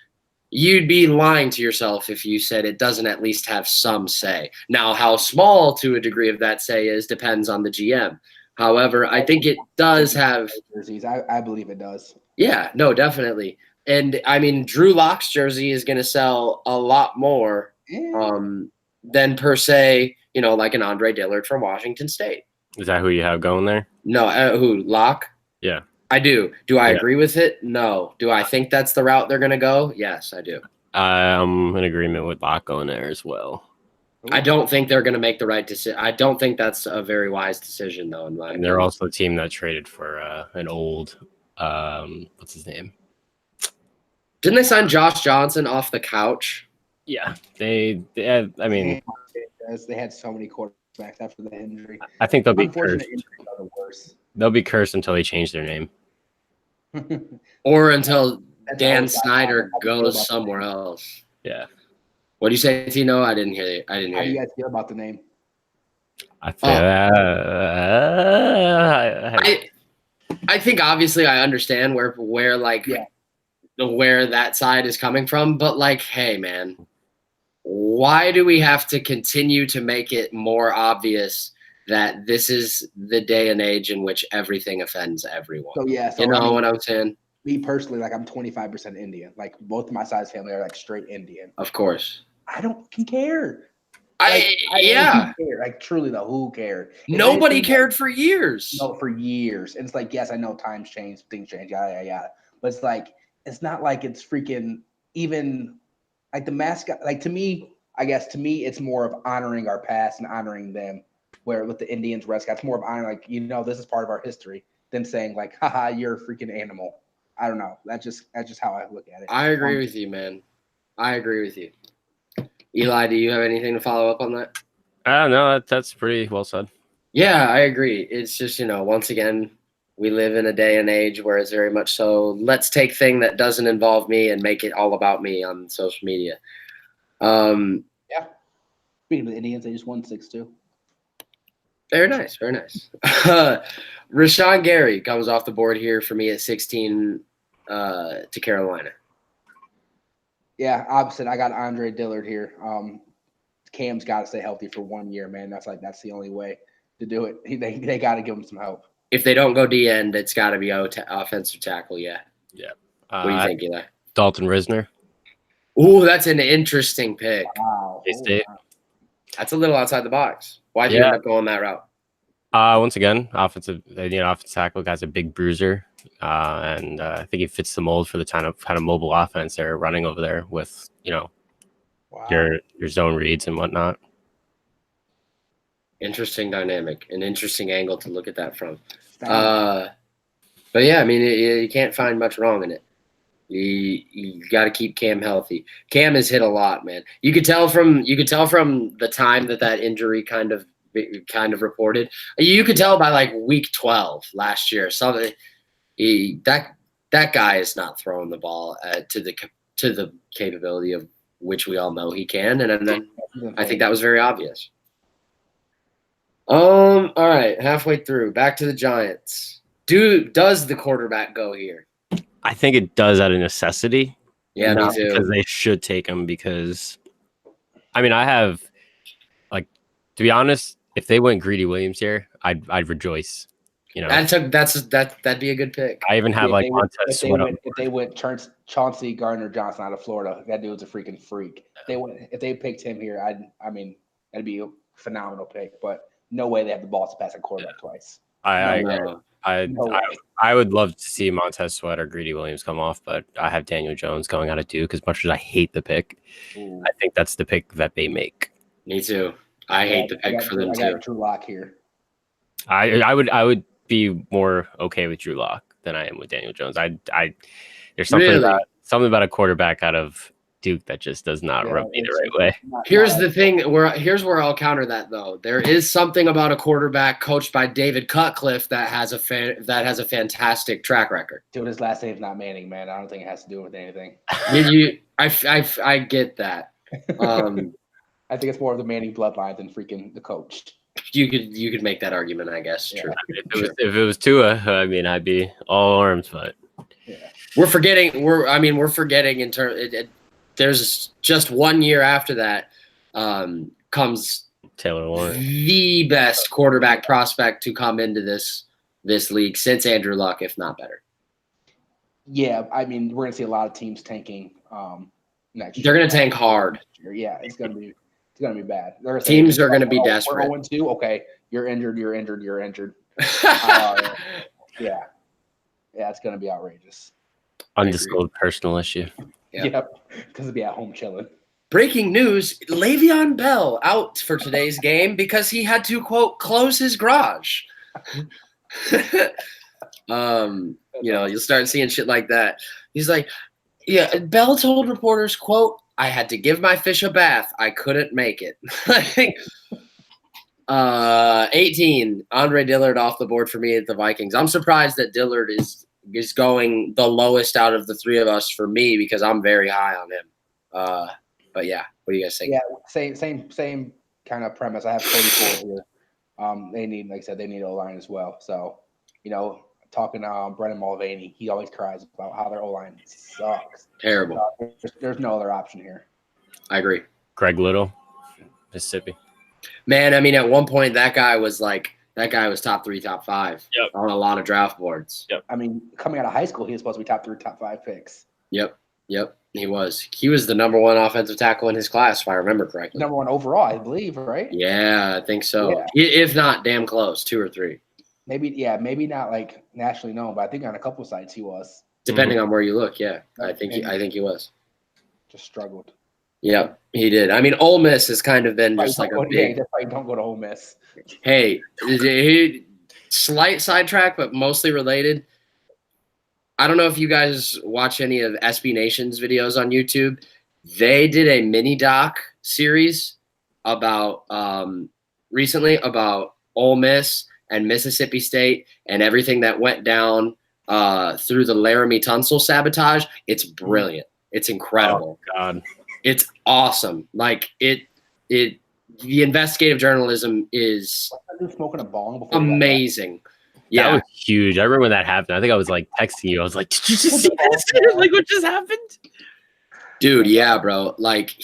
You'd be lying to yourself if you said it doesn't at least have some say. Now, how small to a degree of that say is depends on the GM. However, I think it does have jerseys. I believe it does. Yeah, no, definitely. And I mean, Drew Lock's jersey is going to sell a lot more than per se, like an Andre Dillard from Washington State. Is that who you have going there? No, who, Lock? Yeah. I do. Do I agree with it? No. Do I think that's the route they're going to go? Yes, I do. I'm in agreement with Lock going there as well. I don't think they're going to make the right decision. I don't think that's a very wise decision, though. And they're also a team that traded for an old, what's his name? Didn't they sign Josh Johnson off the couch? Yeah, they had, I mean, they had so many quarterbacks after the injury. I think they'll be cursed. Are the worst. They'll be cursed until they change their name, or until Dan Snyder goes somewhere else. Yeah. What do you say, Tino? I didn't hear you. How do you guys feel about the name? I feel I think obviously I understand where that side is coming from, but like, hey man, why do we have to continue to make it more obvious that this is the day and age in which everything offends everyone? So what I'm saying? Me personally, like I'm 25% Indian. Like both of my side's family are like straight Indian. Of course. I don't fucking care. I don't care. Like truly though, who cared? Nobody cared for years. No, for years. And it's like, yes, I know times change, things change, yada. But it's like, it's not like it's freaking even like the mascot. Like to me, it's more of honoring our past and honoring them. Where with the Indians, Red Scots, more of honoring, like, this is part of our history than saying like, haha, you're a freaking animal. I don't know. That's just how I look at it. I agree with you, man. I agree with you. Eli, do you have anything to follow up on that? No, that's pretty well said. Yeah, I agree. It's just, once again, we live in a day and age where it's very much so, let's take thing that doesn't involve me and make it all about me on social media. Yeah. Speaking of the Indians, they just won 6-2. Very nice, very nice. Rashawn Gary comes off the board here for me at 16 to Carolina. Yeah, opposite. I got Andre Dillard here. Cam's got to stay healthy for 1 year, man. That's the only way to do it. They got to give him some help. If they don't go D end, it's got to be offensive tackle. Yeah. Yeah. What do you think, Eli? Dalton Risner. Ooh, that's an interesting pick. Wow. Wow. That's a little outside the box. Why did you end up going that route? Once again, offensive tackle. Guy's a big bruiser, and I think he fits the mold for the kind of mobile offense they're running over there with your zone reads and whatnot. Interesting dynamic, an interesting angle to look at that from. But yeah, I mean, you can't find much wrong in it. You got to keep Cam healthy. Cam has hit a lot, man. You could tell from the time that injury kind of reported. You could tell by like week 12 last year. Something that guy is not throwing the ball to the capability of which we all know he can, and then I think that was very obvious. All right, halfway through, back to the Giants. Does the quarterback go here? I think it does out of necessity. Yeah, me too. Because they should take him because, I mean, I have, like, to be honest, if they went Greedy Williams here, I'd rejoice. That'd be a good pick. I even have if they went Chauncey Gardner-Johnson out of Florida, that dude's a freaking freak. If they picked him here, that'd be a phenomenal pick. But no way they have the balls to pass a quarterback twice. I would love to see Montez Sweat or Greedy Williams come off, but I have Daniel Jones going out of Duke. As much as I hate the pick, I think that's the pick that they make. Me too. I hate the pick for them too. I got Drew Lock here. I would be more okay with Drew Lock than I am with Daniel Jones. There's something about a quarterback out of Duke that just does not Yeah, rub me the it's right way. Here's the thing. Here's where I'll counter that though. There is something about a quarterback coached by David Cutcliffe that has a fantastic track record. Dude, his last name's not Manning, man. I don't think it has to do with anything. I get that. I think it's more of the Manning bloodline than freaking the coach. You could make that argument, I guess. Yeah. True. If it was Tua, I mean, I'd be all arms, but Yeah. We're forgetting. We're forgetting in terms. There's just 1 year after that comes Taylor Lawrence. the best quarterback prospect to come into this league since Andrew Luck, if not better. Yeah, I mean, we're gonna see a lot of teams tanking next year. They're gonna tank hard. Yeah, it's gonna be bad. Teams are gonna be desperate. We're 0-2. Okay, you're injured. Yeah, it's gonna be outrageous. Undisclosed personal issue. Yep. Because it'll be at home chilling. Breaking news: Le'Veon Bell out for today's game because he had to quote close his garage. You'll start seeing shit like that. He's like, yeah. Bell told reporters, "quote I had to give my fish a bath. I couldn't make it." 18. Andre Dillard off the board for me at the Vikings. I'm surprised that Dillard is going the lowest out of the three of us for me because I'm very high on him. But yeah, what do you guys think? Yeah, same kind of premise. I have 34 here. They need, like I said, they need O-line as well. So, talking to Brennan Mulvaney, he always cries about how their O-line sucks. Terrible. There's no other option here. I agree. Greg Little, Mississippi. Man, I mean, at one point that guy was top 3, top 5 on a lot of draft boards. Yep. I mean, coming out of high school, he was supposed to be top 3, top 5 picks. Yep. He was. He was the number 1 offensive tackle in his class, if I remember correctly. Number 1 overall, I believe, right? Yeah, I think so. Yeah. If not, damn close, 2 or 3. Maybe not like nationally known, but I think on a couple sites he was. Depending on where you look, yeah. I think he was. Just struggled. Yeah, he did. I mean, Ole Miss has kind of been just like a big. That's why you don't go to Ole Miss. Hey, slight sidetrack, but mostly related. I don't know if you guys watch any of SB Nation's videos on YouTube. They did a mini doc series about recently about Ole Miss and Mississippi State and everything that went down through the Laramie Tunsil sabotage. It's brilliant. It's incredible. Oh, God. It's awesome. Like the investigative journalism is smoking a bong before amazing. Yeah, that was huge. I remember when that happened. I think I was like texting you. I was like, "Did you just see this? Like, what just happened?" Dude, yeah, bro. Like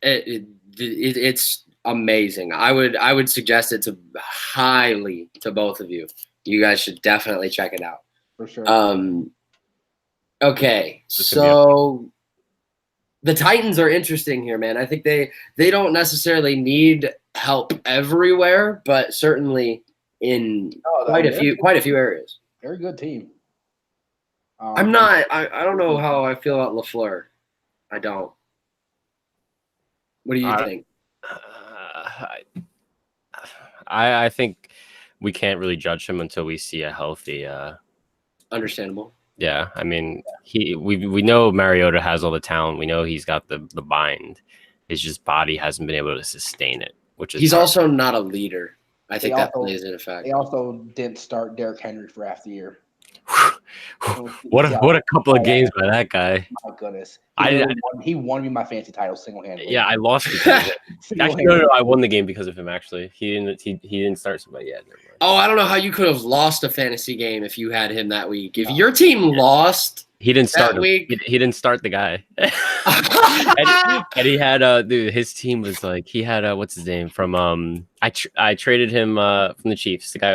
it's amazing. I would suggest it highly to both of you. You guys should definitely check it out. For sure. Okay, so the Titans are interesting here, man. I think they don't necessarily need help everywhere, but certainly in quite a few areas. They're a good team. I don't know how I feel about LaFleur. I don't. What do you think? I think we can't really judge him until we see a healthy. Understandable. Yeah, I mean, we know Mariota has all the talent. We know he's got the bind. His just body hasn't been able to sustain it, which is he's also not a leader. I think that plays in effect. They also didn't start Derrick Henry for half the year. What a couple of games by that guy. My goodness. He won me my fantasy title single-handedly. Yeah, I lost it. Actually, no, I won the game because of him. Actually, he didn't start somebody yet. Oh, I don't know how you could have lost a fantasy game if you had him that week. If your team lost, he didn't start that week. He didn't start the guy. and he had dude. His team was like he had what's his name from I traded him from the Chiefs. The guy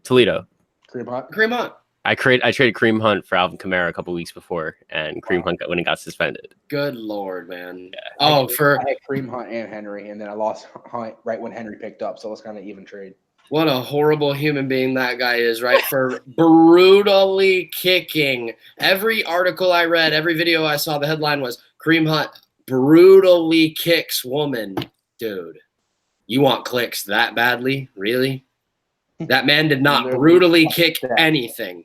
Toledo. Kareem Hunt. I traded Kareem Hunt for Alvin Kamara a couple weeks before, and Kareem Hunt when he got suspended. Good Lord, man. Yeah. I had Kareem Hunt and Henry, and then I lost Hunt right when Henry picked up, so it's kind of even trade. What a horrible human being that guy is, right? For brutally kicking. Every article I read, every video I saw, the headline was Kareem Hunt brutally kicks woman. Dude, you want clicks that badly? Really? That man did not brutally kick anything.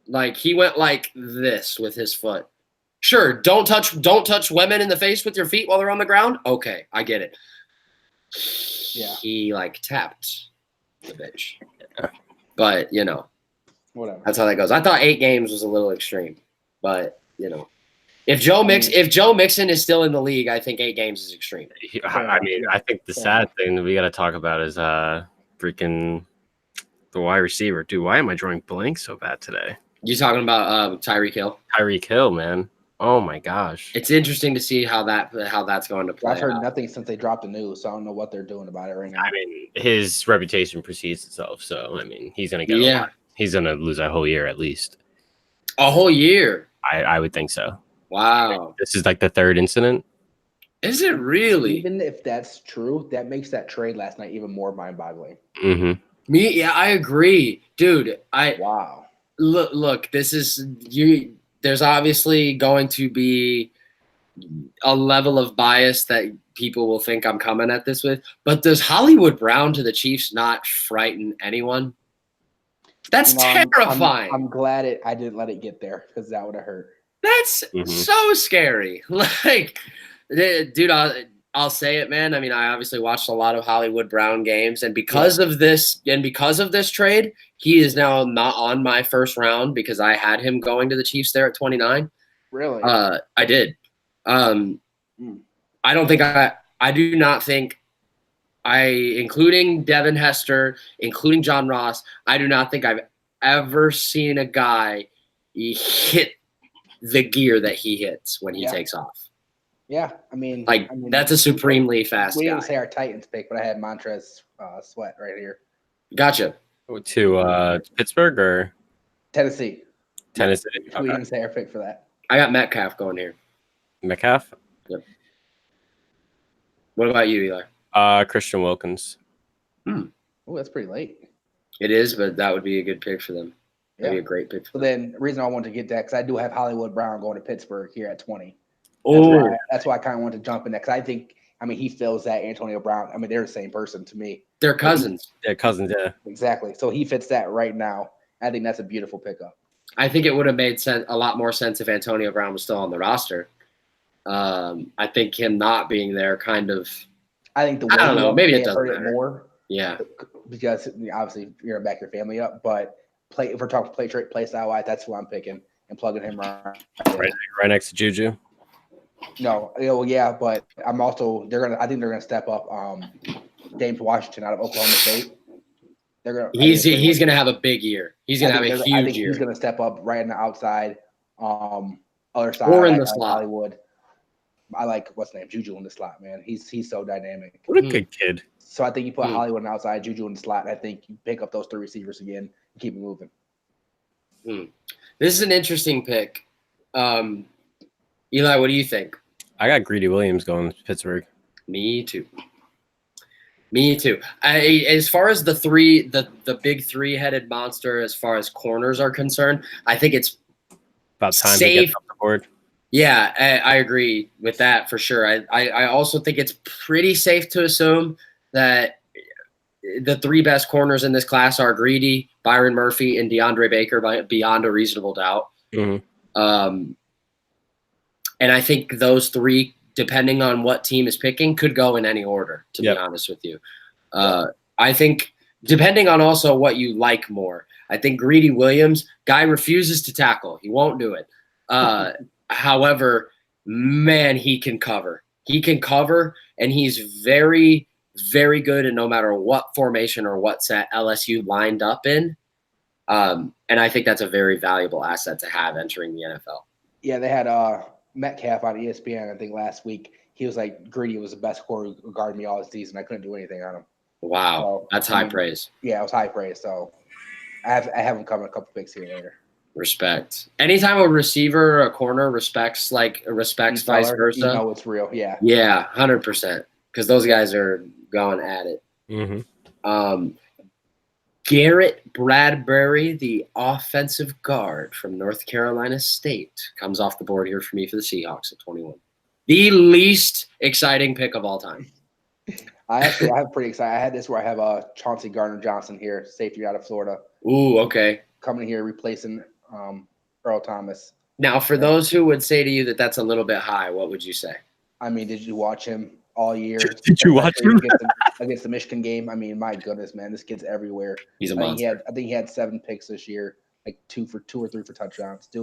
Like, he went like this with his foot. Sure, don't touch women in the face with your feet while they're on the ground. Okay, I get it. Yeah. He like tapped the bitch, but Whatever. that's how that goes. I thought 8 games was a little extreme, but if Joe Mixon is still in the league, I think 8 games is extreme. I mean, I think the sad thing that we got to talk about is freaking the wide receiver. Dude, why am I drawing blanks so bad today? You talking about Tyreek Hill? Tyreek Hill, man. Oh my gosh. It's interesting to see how that's going to play. I've heard out. nothing since they dropped the news, so I don't know what they're doing about it right now. I mean, his reputation precedes itself, so I mean, he's gonna get a lot. He's gonna lose a whole year at least. A whole year? I would think so. Wow. This is like the 3rd incident. Is it really? Even if that's true, that makes that trade last night even more mind-boggling. Mm-hmm. Yeah, I agree, dude. Wow. Look. This is you. There's obviously going to be a level of bias that people will think I'm coming at this with, but does Hollywood Brown to the Chiefs not frighten anyone? That's terrifying. I'm glad I didn't let it get there because that would have hurt. That's so scary. Like, dude, I'll say it, man. I mean, I obviously watched a lot of Hollywood Brown games, and because of this trade, he is now not on my first round because I had him going to the Chiefs there at 29. Really? I did. I do not think including Devin Hester, including John Ross, I do not think I've ever seen a guy hit the gear that he hits when he takes off. Yeah, I mean, that's a supremely fast guy. We didn't say our Titans pick, but I had Montrez Sweat right here. Gotcha. To Pittsburgh or Tennessee. Tennessee. We didn't say our pick for that. I got Metcalf going here. Metcalf? Yep. What about you, Eli? Christian Wilkins. Oh, that's pretty late. It is, but that would be a good pick for them. That'd be a great pick for them. Then the reason I wanted to get that, because I do have Hollywood Brown going to Pittsburgh here at 20. That's why I kind of wanted to jump in there, because I think, he fills that Antonio Brown. They're the same person to me. They're cousins. They're cousins, yeah. Exactly. So he fits that right now. I think that's a beautiful pickup. I think it would have made a lot more sense if Antonio Brown was still on the roster. I think him not being there kind of. I think I don't know. Maybe it doesn't hurt matter. More. Yeah. Because obviously you're gonna back your family up, but if we're talking play style wise, that's who I'm picking and plugging him right next to Juju. No, but I'm also I think they're gonna step up James Washington out of Oklahoma State. He's gonna have a big year. He's gonna have a huge year. He's gonna step up right on the outside, other side, or in the slot. Hollywood. I like what's the name, Juju in the slot, man. He's so dynamic. What a good kid. So I think you put Hollywood on the outside, Juju in the slot, and I think you pick up those 3 receivers again and keep it moving. This is an interesting pick. Eli, what do you think? I got Greedy Williams going to Pittsburgh. Me too. As far as the big 3-headed monster, as far as corners are concerned, I think it's about time safe. to get off the board. Yeah, I agree with that for sure. I also think it's pretty safe to assume that the 3 best corners in this class are Greedy, Byron Murphy, and DeAndre Baker beyond a reasonable doubt. And I think those 3, depending on what team is picking, could go in any order, to be honest with you. I think depending on also what you like more. I think Greedy Williams, guy refuses to tackle. He won't do it. However, man, he can cover. And he's very, very good in no matter what formation or what set LSU lined up in. And I think that's a very valuable asset to have entering the NFL. Yeah, they had Metcalf on ESPN, I think, last week. He was like, Greedy was the best corner who guarded me all season. I couldn't do anything on him. Wow, so, that's high praise. Yeah, it was high praise. So I have him coming a couple picks here later. Respect. Anytime a receiver or a corner respects vice versa. You know it's real. Yeah. Yeah, 100%. Because those guys are going at it. Garrett Bradbury, the offensive guard from North Carolina State, comes off the board here for me for the Seahawks at 21. The least exciting pick of all time. I have pretty excited. I had this where I have Chauncey Gardner-Johnson here, safety out of Florida. Ooh, okay. Coming here replacing Earl Thomas. Now, for those who would say to you that that's a little bit high, what would you say? I mean, did you watch him all year? Did you watch him? against the Michigan game? I mean, my goodness, man, this kid's everywhere. He's a I monster. think he had 7 picks this year, like 2 or 3 for touchdowns. He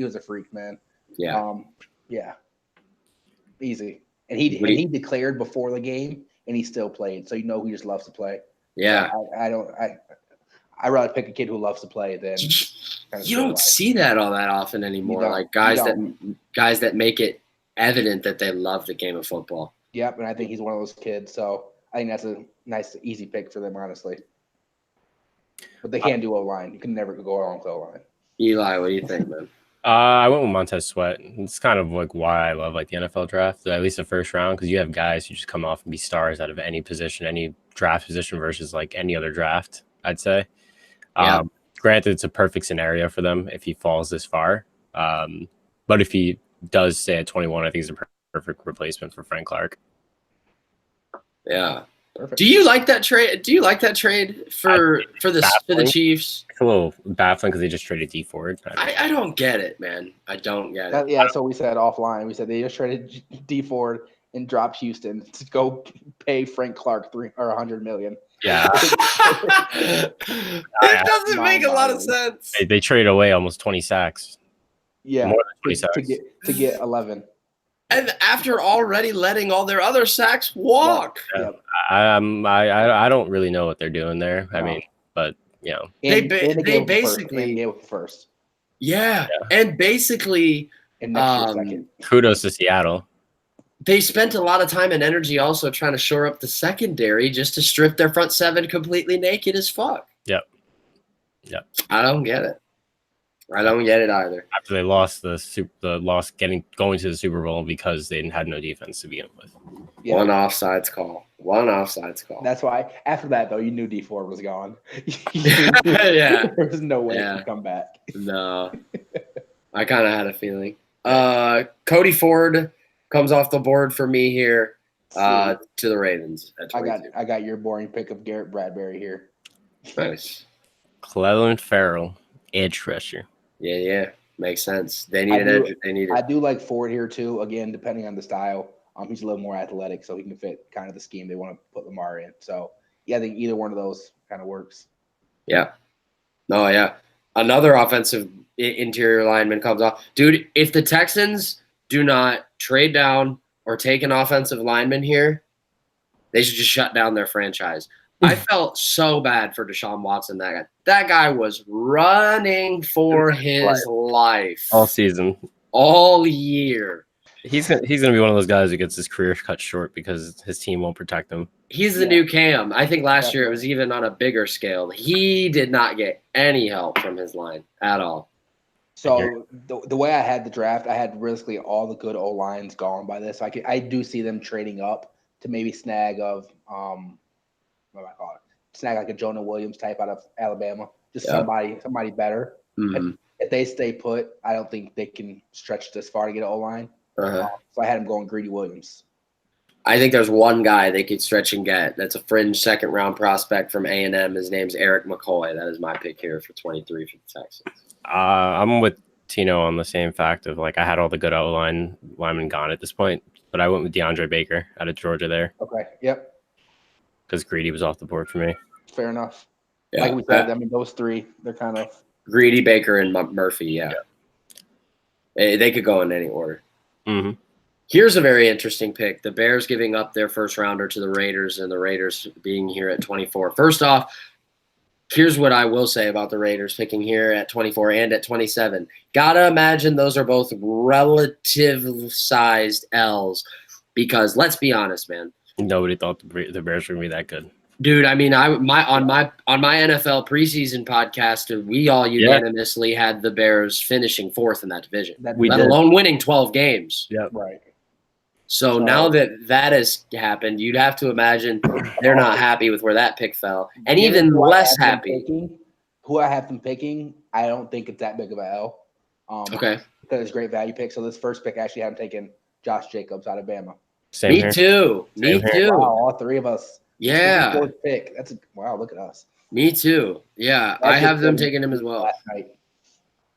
was a freak, man. Yeah. Yeah, easy. And he declared before the game, and he still played. So he just loves to play. Yeah. So I rather pick a kid who loves to play than you don't see that all that often anymore. Like guys that make it evident that they love the game of football. Yep, and I think he's one of those kids. So I think that's a nice, easy pick for them, honestly. But they can't do O-line. You can never go wrong with O-line. Eli, what do you think, man? I went with Montez Sweat. It's kind of like why I love like the NFL draft, at least the first round, because you have guys who just come off and be stars out of any position, any draft position versus like any other draft, I'd say. Yeah. Granted, it's a perfect scenario for them if he falls this far. But if he does stay at 21, I think he's a perfect replacement for Frank Clark. Yeah. Perfect. Do you like that trade? Do you like that trade for the Chiefs? It's a little baffling because they just traded D Ford. I don't get it, man. I don't get it. Yeah, so we said offline. We said they just traded D Ford and dropped Houston to go pay Frank Clark $100 million. Yeah. It doesn't make a lot of sense. They traded away almost 20 sacks. Yeah, more than 20 sacks. to get 11. And after already letting all their other sacks walk. Yeah. I don't really know what they're doing there. I mean, but you know, they basically gave up first. Yeah, and basically, and next year second. Kudos to Seattle. They spent a lot of time and energy also trying to shore up the secondary just to strip their front seven completely naked as fuck. Yep. I don't get it. I don't get it either. After they lost going to the Super Bowl because they had no defense to begin with. Yeah. One offsides call. That's why after that though, you knew D Ford was gone. Yeah. There was no way to come back. No. I kind of had a feeling. Cody Ford comes off the board for me here to the Ravens at 22. I got your boring pick of Garrett Bradbury here. Nice. Cleveland Farrell, edge rusher. Yeah. Makes sense. They need an edge. I do like Ford here too. Again, depending on the style. He's a little more athletic, so he can fit kind of the scheme they want to put Lamar in. So, yeah, I think either one of those kind of works. Yeah. No, yeah. Another offensive interior lineman comes off. Dude, if the Texans do not trade down or take an offensive lineman here, they should just shut down their franchise. I felt so bad for Deshaun Watson. That guy was running for his life all season, all year. He's gonna be one of those guys who gets his career cut short because his team won't protect him. He's the new Cam. I think last year it was even on a bigger scale. He did not get any help from his line at all. So the way I had the draft, I had basically all the good O-lines gone by this. I do see them trading up to maybe snag of what do I call it? Snag like a Jonah Williams type out of Alabama. Just somebody better. Mm-hmm. If they stay put, I don't think they can stretch this far to get an O-line. So I had him going Greedy Williams. I think there's one guy they could stretch and get. That's a fringe second-round prospect from A&M. His name's Eric McCoy. That is my pick here for 23 for the Texans. I'm with Tino on the same fact of like I had all the good linemen gone at this point, but I went with DeAndre Baker out of Georgia there. Okay. Yep. Because Greedy was off the board for me. Fair enough. Yeah. Like we said, I mean those three, they're kind of Greedy, Baker, and Murphy. Yeah. They could go in any order. Mm-hmm. Here's a very interesting pick. The Bears giving up their first rounder to the Raiders and the Raiders being here at 24. First off, here's what I will say about the Raiders picking here at 24 and at 27. Gotta imagine those are both relative sized L's because let's be honest, man. Nobody thought the Bears were going to be that good. Dude, I mean, on my NFL preseason podcast, we all unanimously had the Bears finishing fourth in that division, let alone winning 12 games. Yeah, right. So now that has happened, you'd have to imagine they're not happy with where that pick fell, and even less happy. Who I have them picking, I don't think it's that big of a L. Okay. Because it's a great value pick. So this first pick, I actually have them taking Josh Jacobs out of Bama. Me too. Wow, all three of us. Yeah. Fourth pick. Wow, look at us. Me too. Yeah, I have them taking him as well. Last night.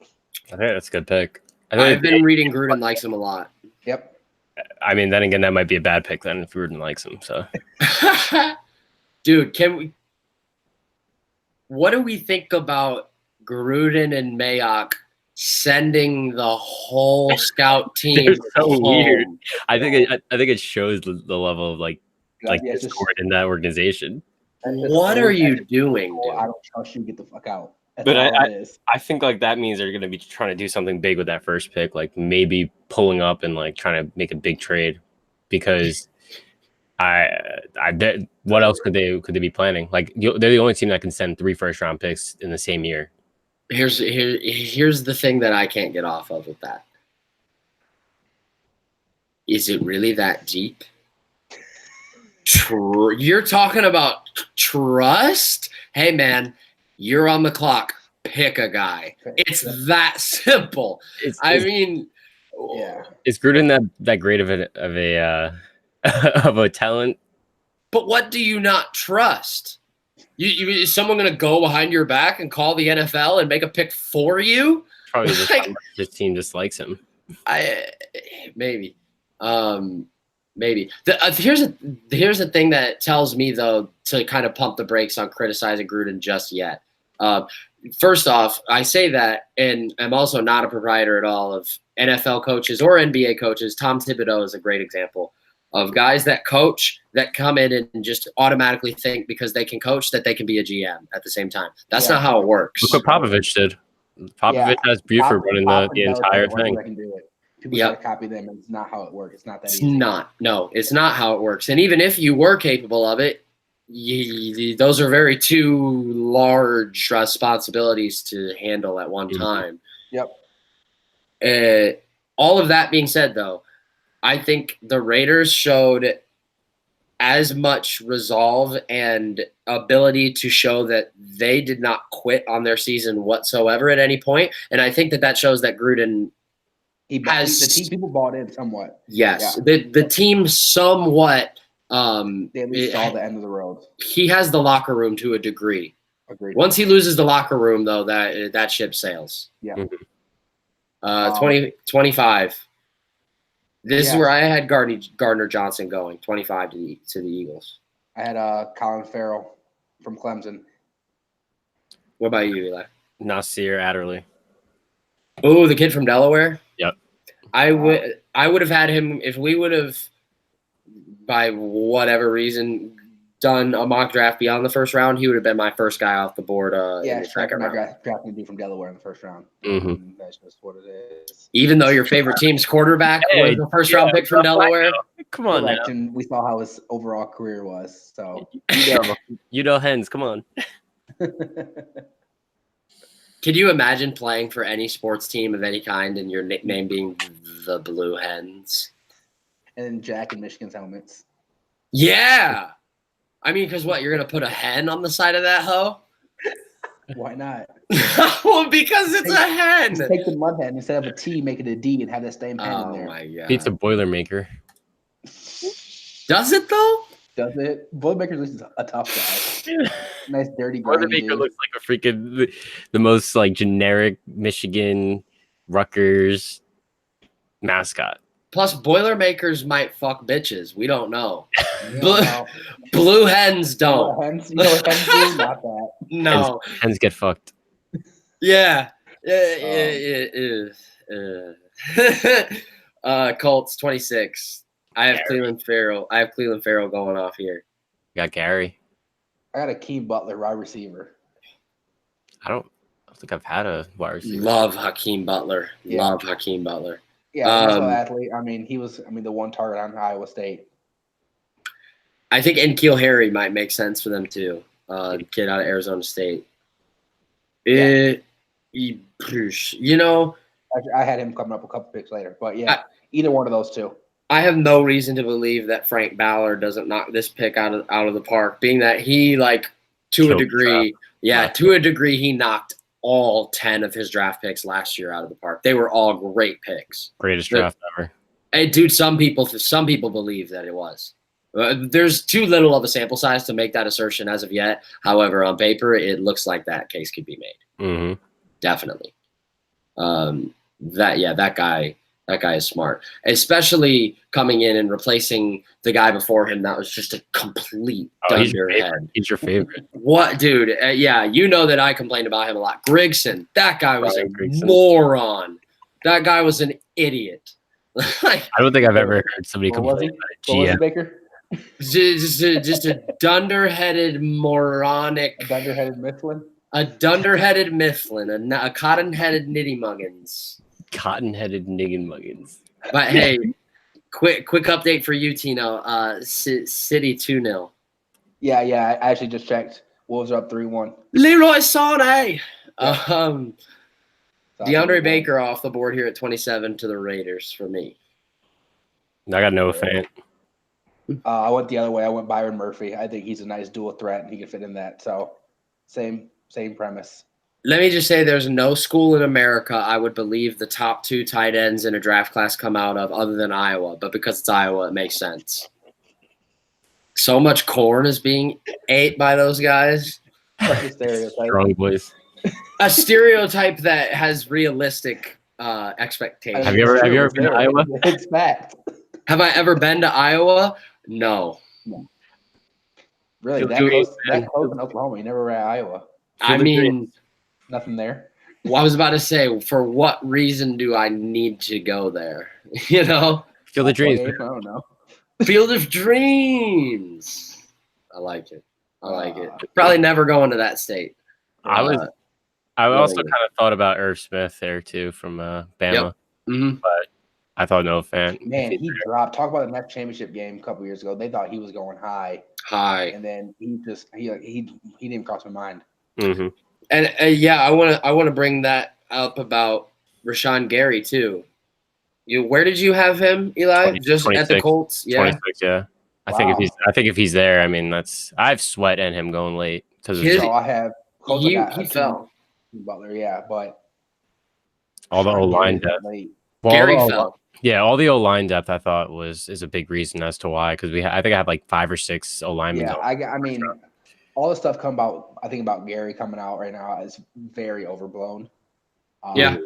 I think that's a good pick. I've been reading Gruden likes him a lot. Yep. I mean, then again, that might be a bad pick then if Gruden likes him. So, Dude, what do we think about Gruden and Mayock sending the whole scout team They're so home? weird. I think it shows the level of like it's discord in that organization. What are you doing, dude? I don't trust you. Get the fuck out. That's But all it is. I think like that means they're going to be trying to do something big with that first pick, like maybe pulling up and like trying to make a big trade, because I bet what else could they be planning? Like they're the only team that can send 3 first-round picks in the same year. Here's the thing that I can't get off of with that. Is it really that deep? You're talking about trust? Hey, man, you're on the clock. Pick a guy. It's that simple. I mean, is Gruden that great of a of a talent? But what do you not trust? Is someone going to go behind your back and call the NFL and make a pick for you? Probably just this team dislikes him. Maybe. Maybe. Here's the thing that tells me, though, to kind of pump the brakes on criticizing Gruden just yet. First off, I say that, and I'm also not a proprietor at all of NFL coaches or NBA coaches. Tom Thibodeau is a great example of guys that coach that come in and just automatically think because they can coach that they can be a GM at the same time. That's not how it works. Look what Popovich did. Popovich has Buford running the entire thing. People try to copy them, and it's not how it works. It's not that easy. It's not how it works. And even if you were capable of it, those are very two large responsibilities to handle at one time. Yep. All of that being said, though, I think the Raiders showed as much resolve and ability to show that they did not quit on their season whatsoever at any point. And I think that shows that Gruden people bought in somewhat. Yes. Yeah. The team somewhat they at least saw the end of the road. He has the locker room to a degree. Agreed. Once he loses the locker room, though, that ship sails. Yeah. 25. This is where I had Gardner Johnson going, 25 to the Eagles. I had Colin Farrell from Clemson. What about you, Eli? Nasir Adderley. Oh, the kid from Delaware? Yep. I would have had him if we would have, by whatever reason, done a mock draft beyond the first round. He would have been my first guy off the board. In the second round. Drafting a dude from Delaware in the first round. That's just what it is. Even though your favorite team's quarterback was the first round pick from Delaware. Come on, now. And we saw how his overall career was. So Hens, come on. Could you imagine playing for any sports team of any kind and your nickname being the Blue Hens? And Jack and Michigan's helmets. Yeah. I mean, because what? You're going to put a hen on the side of that hoe? Why not? Well, because it's a hen. Just take the mud hen instead of a T, make it a D, and have that same hen in there. Oh, my God. Beats a Boilermaker. Does it, though? Does it? Boilermaker looks a tough guy. Nice, dirty guy. Boilermaker looks like a freaking the most like generic Michigan Rutgers mascot. Plus, Boilermakers might fuck bitches. We don't know. Blue hens don't. Hens do? Not that. No. Hens get fucked. Yeah. Colts 26. I have Cleveland Farrell. Going off here. Got Gary. I got Hakeem Butler, wide receiver. I don't think I've had a wide receiver. Love Hakeem Butler. Yeah. Yeah, athlete. I mean, he was the one target on Iowa State. I think N'Keal Harry might make sense for them too. Kid out of Arizona State. I had him coming up a couple picks later, but either one of those two. I have no reason to believe that Frank Ballard doesn't knock this pick out of the park, being that he to a degree, he knocked all 10 of his draft picks last year out of the park. They were all great picks. Greatest draft ever. Hey, dude, some people believe that it was. There's too little of a sample size to make that assertion as of yet. However, on paper, it looks like that case could be made. Mm-hmm. Definitely. that guy is smart, especially coming in and replacing the guy before him. That was just a complete dunderhead. He's your favorite. What, dude? Yeah, you know that I complained about him a lot. Grigson, that guy was Brian a Grigson. moron. That guy was an idiot. Like, I don't think I've ever heard somebody What was complain he? about What was a he, GM. Baker? just a dunderheaded, moronic, A dunderheaded Mifflin? a dunderheaded Mifflin, a cotton-headed nitty muggins. Cotton-headed niggin muggins. But hey, quick update for you, Tino. City 2-0. Yeah, I actually just checked. Wolves are up 3-1. Leroy Sané. Yeah. DeAndre Baker off the board here at 27 to the Raiders for me. I got Noah Fant. I went the other way. I went Byron Murphy. I think he's a nice dual threat, and he can fit in that. So, same premise. Let me just say there's no school in America I would believe the top 2 tight ends in a draft class come out of other than Iowa. But because it's Iowa, it makes sense. So much corn is being ate by those guys. Such a stereotype. Strong boys. A stereotype that has realistic expectations. Have you ever been to Iowa? It's fact. Have I ever been to Iowa? No. Really, Feel that good, close man. in Oklahoma. You never were at Iowa. I mean, Nothing there. well, I was about to say, for what reason do I need to go there? You know? Feel the dreams. I don't know. Field of Dreams. I like it. Probably never going to that state. I also really. kind of thought about Irv Smith there too from Bama, Mhm. but I thought Noah Fant. Man, he dropped. Talk about the next championship game a couple years ago. They thought he was going high, Hi. and then he didn't even cross my mind. Mm-hmm. And yeah, I want to bring that up about Rashawn Gary too. Where did you have him, Eli? 20, Just at the 26. Colts? Yeah. 26, yeah. I think if he's there, I mean I have sweat in him going late because His- I have. He fell. Butler, yeah, but all the O line depth. late. Well, Gary all fell. all the O line depth I thought is a big reason as to why because I think I have like 5 or 6 O linemen. Yeah, I mean, all the stuff I think about Gary coming out right now is very overblown. Yeah.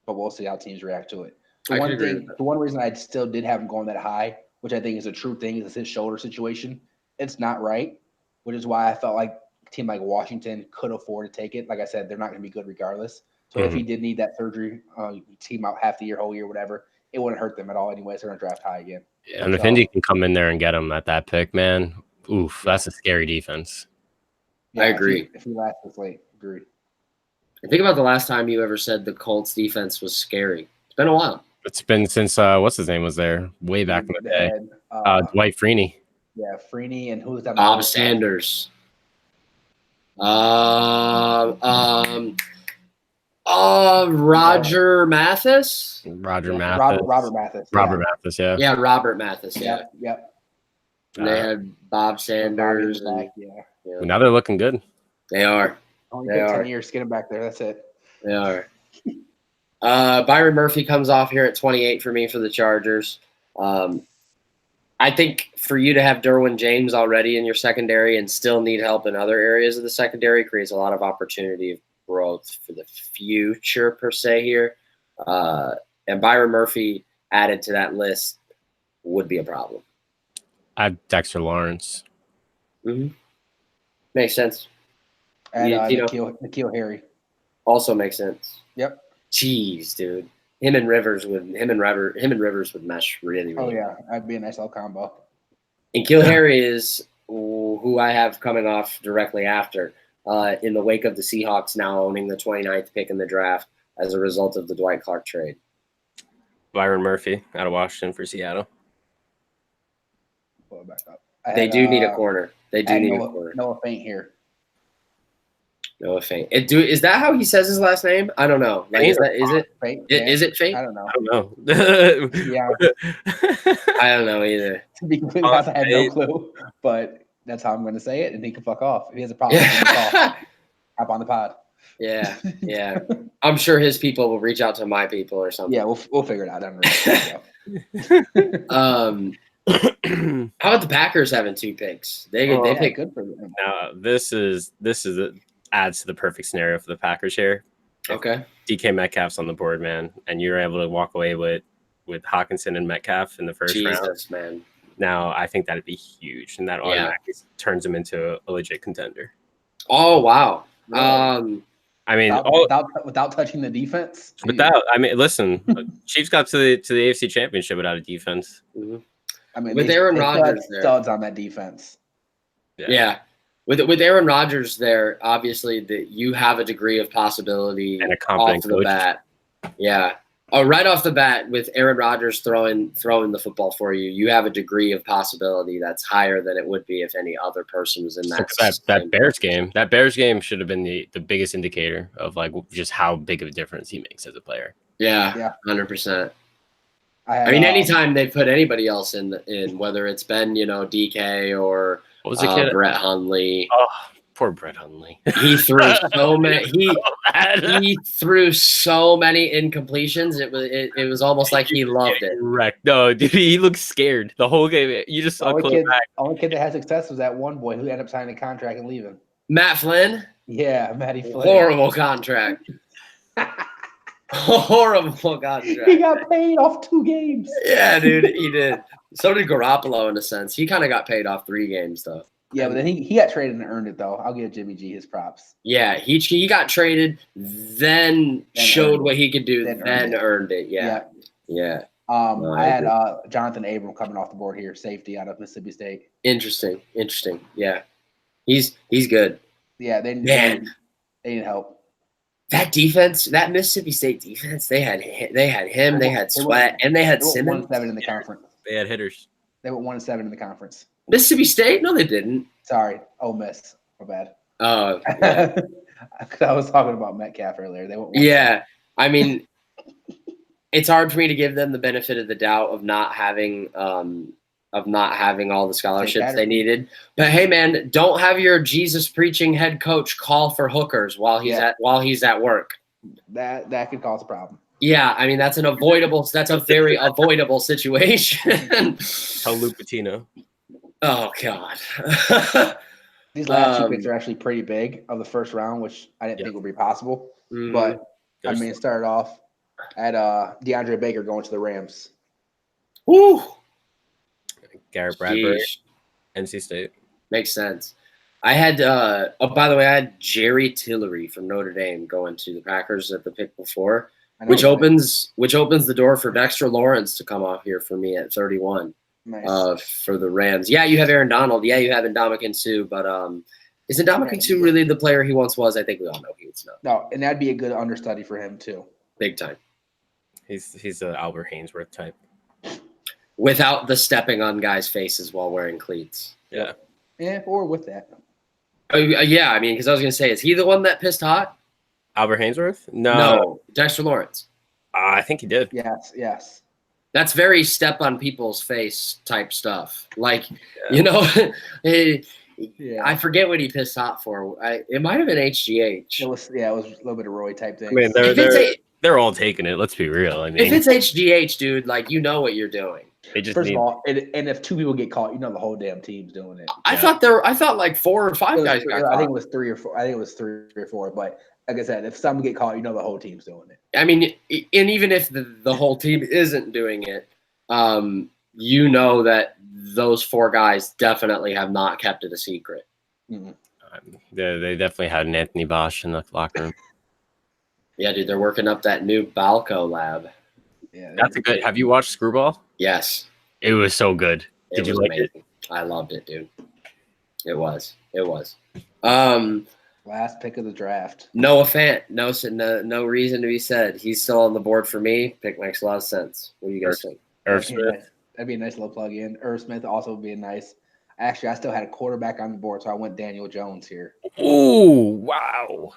But we'll see how teams react to it. I could agree with that. The one reason I still did have him going that high, which I think is a true thing, is his shoulder situation. It's not right, which is why I felt like a team like Washington could afford to take it. Like I said, they're not going to be good regardless. So if he did need that surgery, team out half the year, whole year, whatever, it wouldn't hurt them at all anyways. They're going to draft high again. And if Indy can come in there and get him at that pick, man, oof, that's a scary defense. Yeah, I agree. If he lasts this late, agree. Think about the last time you ever said the Colts defense was scary. It's been a while. It's been since what's his name was there way back in the day. Dwight Freeney. Yeah, Freeney and who's that? Bob Sanders. Roger Mathis. Roger Yeah, Mathis. Robert Mathis. Robert Mathis, yeah. Yeah, Robert Mathis. Yeah. Yep. And they had Bob Sanders. Back, And, yeah. yeah. Now they're looking good. They are. Only They took are. 10 years to get him back there. That's it. They are. Byron Murphy comes off here at 28 for me for the Chargers. I think for you to have Derwin James already in your secondary and still need help in other areas of the secondary creates a lot of opportunity of growth for the future per se here. And Byron Murphy added to that list would be a problem. I have Dexter Lawrence. Mm-hmm. Makes sense. And Nikhil Harry. Also makes sense. Yep. Jeez, dude. Him and Rivers would mesh really, really Oh well. yeah, that'd be a nice little combo. And Nikhil Harry is who I have coming off directly after in the wake of the Seahawks now owning the 29th pick in the draft as a result of the Dwight Clark trade. Byron Murphy out of Washington for Seattle. Pull it back up. They do need a corner. They do need a corner. Noah Fant here. Noah Fant. Is that how he says his last name? I don't know. Like, is it Fant? Is it Fant? I don't know. I don't know. Yeah. I don't know either. To be completely honest, I have no clue. But that's how I'm going to say it, and he can fuck off. If he has a problem, hop on the pod. Yeah. I'm sure his people will reach out to my people or something. Yeah, we'll figure it out. How about the Packers having 2 picks? They pick good for them. Now this adds to the perfect scenario for the Packers here. Okay. DK Metcalf's on the board, man, and you're able to walk away with Hawkinson and Metcalf in the first round. Jesus, man. Now, I think that'd be huge, and that automatically turns him into a legit contender. Oh wow. Really? I mean, without touching the defense. Listen, Chiefs got to the AFC Championship without a defense. Mhm. I mean, With they Aaron had Rodgers there. studs on that defense. Yeah. With Aaron Rodgers there, obviously that you have a degree of possibility And a competent off the coach. bat. Yeah. Oh, right off the bat, with Aaron Rodgers throwing the football for you, you have a degree of possibility that's higher than it would be if any other person was in that. That Bears game. That Bears game should have been the biggest indicator of like just how big of a difference he makes as a player. Yeah, 100%. I I mean, anytime they put anybody else in whether it's been DK or What was the kid? Brett Hundley. Oh, poor Brett Hundley. He threw so many. He threw so many incompletions. It was almost like he loved it. Wrecked. No, dude, he looked scared the whole game. You just saw only back. kid that had success was that one boy who ended up signing a contract and leaving. Matt Flynn. Yeah, Matty Flynn. Horrible contract. Horrible contract. He got paid off 2 games. Yeah, dude, he did. So did Garoppolo in a sense. He kind of got paid off 3 games though. Yeah, but then he got traded and earned it though. I'll give Jimmy G his props. Yeah, he got traded, then showed what he could do, then earned it. Yeah. I had Jonathan Abram coming off the board here, safety out of Mississippi State. Interesting. Yeah, he's good. Yeah, they need help. That defense, that Mississippi State defense, they had him, they had Sweat, and they had Simmons. 1-7 in the conference. They had hitters. They went 1-7 in the conference. Mississippi State? No, they didn't. Sorry, Ole Miss. My bad. Oh, yeah. I was talking about Metcalf earlier. They went 1-7. Yeah. I mean, it's hard for me to give them the benefit of the doubt of not having all the scholarships they needed. But hey, man, don't have your Jesus preaching head coach call for hookers while he's at work. That could cause a problem. Yeah, I mean that's a very avoidable situation. Tell Luke Pitino. Oh God. These last 2 picks are actually pretty big of the first round, which I didn't think would be possible. Mm-hmm. But I mean, it started off at DeAndre Baker going to the Rams. Woo. Garrett Bradbury, NC State. Makes sense. I had by the way, I had Jerry Tillery from Notre Dame going to the Packers at the pick before, which opens the door for Dexter Lawrence to come off here for me at 31. Nice. For the Rams. Yeah, you have Aaron Donald. Yeah, you have Ndamukong Suh, but isn't Ndamukong Suh really the player he once was? I think we all know he was not. No, and that'd be a good understudy for him too. Big time. He's an Albert Hainsworth type. Without the stepping on guys' faces while wearing cleats. Yeah. Yeah, or with that. Oh, yeah, I mean, because I was going to say, is he the one that pissed hot? Albert Hainsworth? No, Dexter Lawrence. I think he did. Yes. That's very step on people's face type stuff. Like, I forget what he pissed hot for. It might have been HGH. It was a little bit of Roy type thing. I mean, they're all taking it. Let's be real. I mean, if it's HGH, dude, like you know what you're doing. They just First of all, and if 2 people get caught, the whole damn team's doing it. I thought like 4 or 5 guys got caught. I think it was 3 or 4. I think it was 3 or 4. But like I said, if some get caught, the whole team's doing it. I mean, and even if the whole team isn't doing it, that those 4 guys definitely have not kept it a secret. Mm-hmm. They definitely had an Anthony Bosch in the locker room. Yeah, dude, they're working up that new Balco lab. Yeah, that's a good. Have you watched Screwball? Yes. It was so good. Did you like it? I loved it, dude. It was. Last pick of the draft. Noah Fant. No reason to be said. He's still on the board for me. Pick makes a lot of sense. What do you guys think? Irv Smith. That'd be a nice little plug in. Irv Smith also would be a nice. Actually, I still had a quarterback on the board, so I went Daniel Jones here. Ooh, wow.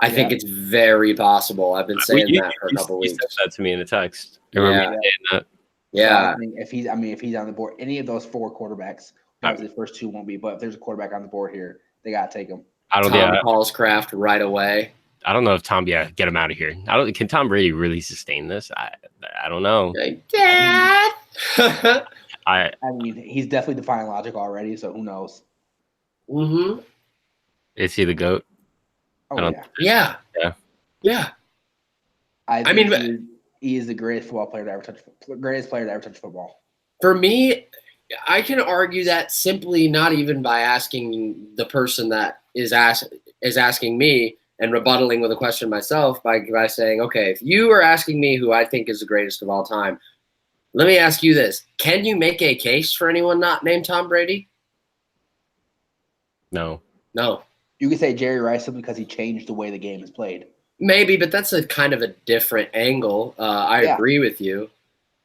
I think it's very possible. I've been saying that for a couple weeks. You said that to me in a text. Yeah. So I think if he's on the board, any of those 4 quarterbacks, obviously the first 2 won't be, but if there's a quarterback on the board here, they gotta take him. Tom calls Kraft right away. I don't know if Tom. Yeah, get him out of here. Can Tom Brady really sustain this? I don't know. Dad. I mean, he's definitely defying logic already, so who knows? Mm-hmm. Is he the GOAT? Oh, yeah. I mean, think he is the greatest player to ever touch football. For me, I can argue that simply not even by asking the person that is asking me and rebuttaling with a question myself by saying, okay, if you are asking me who I think is the greatest of all time, let me ask you this. Can you make a case for anyone not named Tom Brady? No. No. You could say Jerry Rice simply because he changed the way the game is played. Maybe, but that's a kind of a different angle. I agree with you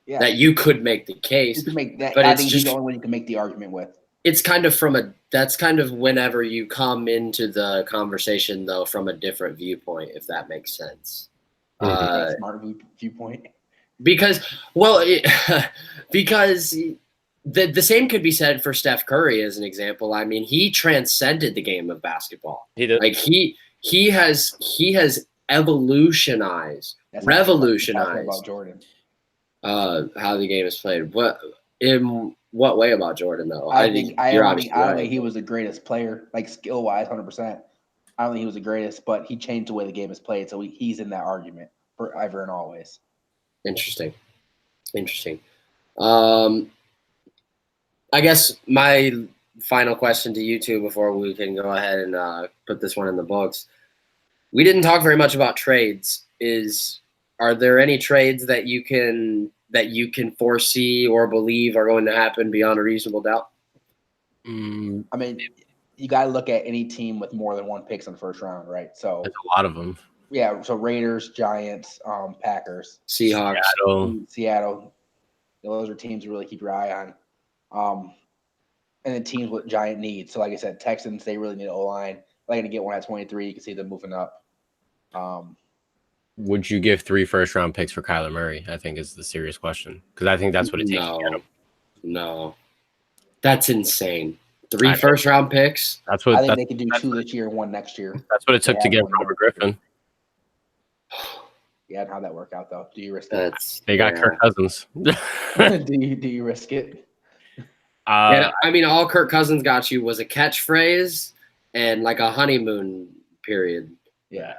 that you could make the case. You can make that. But I it's think just, he's the only one you can make the argument with. It's kind of that's kind of whenever you come into the conversation, though, from a different viewpoint, if that makes sense. Smart viewpoint. Because the same could be said for Steph Curry as an example. I mean, he transcended the game of basketball. He did. Like he has revolutionized about Jordan. How the game is played. In what way about Jordan though? I don't think he was the greatest player, like skill wise, 100%. I don't think he was the greatest, but he changed the way the game is played, so he's in that argument forever and always. Interesting. I guess my final question to you two before we can go ahead and put this one in the books. We didn't talk very much about trades. Are there any trades that you can foresee or believe are going to happen beyond a reasonable doubt? I mean, you got to look at any team with more than one picks in the first round, right? So there's a lot of them. Yeah, so Raiders, Giants, Packers, Seahawks, Seattle. Those are teams to really keep your eye on. And then teams with giant needs. So, like I said, Texans, they really need an O-line. They're going to get one at 23. You can see them moving up. Would you give 3 first-round picks for Kyler Murray? I think is the serious question. Because I think that's what it takes to get him. No. That's insane. 3 first-round picks? I think they could do 2 this year and 1 next year. That's what it took to get Robert Griffin. Yeah, and how'd that work out, though? Do you risk it? They got Kirk Cousins. do you risk it? I mean, all Kirk Cousins got you was a catchphrase and like a honeymoon period. Yeah.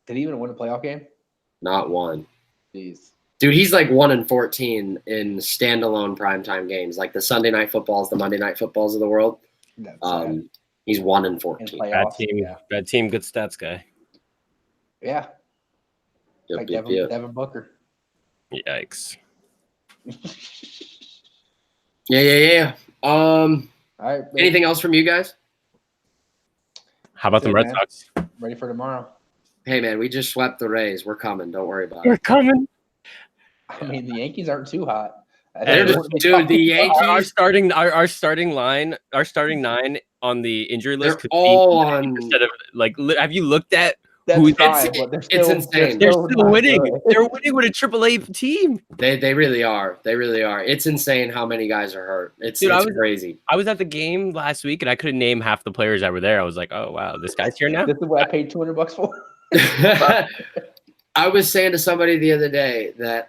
Did he even win a playoff game? Not one. Jeez. Dude, he's like 1-14 in standalone primetime games, like the Sunday night footballs, the Monday night footballs of the world. He's 1-14. Bad team, good stats guy. Yeah. Like Devin Booker. Yikes. Yeah. All right. Anything else from you guys? How about the Red Sox? Ready for tomorrow. Hey, man, we just swept the Rays. We're coming. Don't worry about it. We're coming. I mean, the Yankees aren't too hot. Dude, the Yankees. Our starting 9 on the injury list. They're all on. Instead of have you looked at? It's insane. They're still winning. They're winning with a AAA team. They really are. It's insane how many guys are hurt. It's crazy. I was at the game last week and I couldn't name half the players that were there. I was like, oh wow, this guy's here now. This is what I paid $200 for. I was saying to somebody the other day that,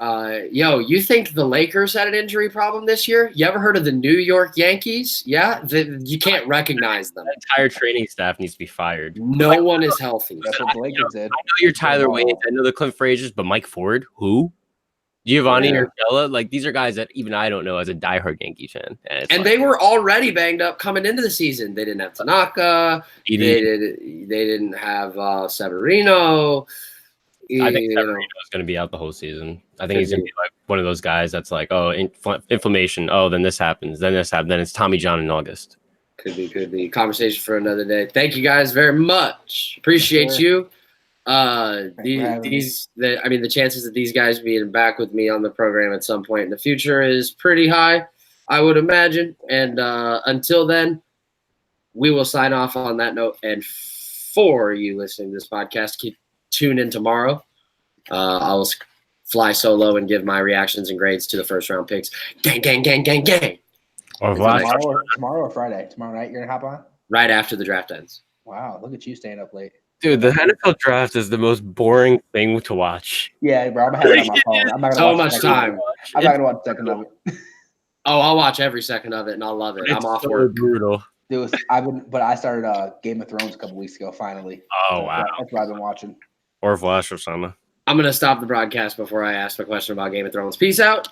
you think the Lakers had an injury problem this year? You ever heard of the New York Yankees? Yeah? You can't recognize them. The entire training staff needs to be fired. No one is healthy. That's what the Lakers did. I know you're Tyler Wade. I know the Clint Frazier's, but Mike Ford? Who? Giovanni Urshela? These are guys that even I don't know as a diehard Yankee fan. And they were already banged up coming into the season. They didn't have Tanaka. They didn't have Severino. I think Severino is going to be out the whole season. I think he's going to be like one of those guys that's like, oh, inflammation. Oh, then this happens. Then this happens. Then it's Tommy John in August. Could be. Conversation for another day. Thank you guys very much. Appreciate you. The chances of these guys being back with me on the program at some point in the future is pretty high, I would imagine. And until then, we will sign off on that note. And for you listening to this podcast, tune in tomorrow. I'll fly solo and give my reactions and grades to the first round picks. Gang. Tomorrow or Friday? Tomorrow night you're going to hop on? Right after the draft ends. Wow, look at you staying up late. Dude, the NFL draft is the most boring thing to watch. Yeah, bro, I'm going to have it on my phone. I'm not so much time. I'm not going to watch a second of it. Oh, I'll watch every second of it, and I'll love it. I'm off work. Brutal. Dude, I started Game of Thrones a couple weeks ago, finally. Oh, wow. That's what I've been watching. Or Flash or something. I'm going to stop the broadcast before I ask the question about Game of Thrones. Peace out.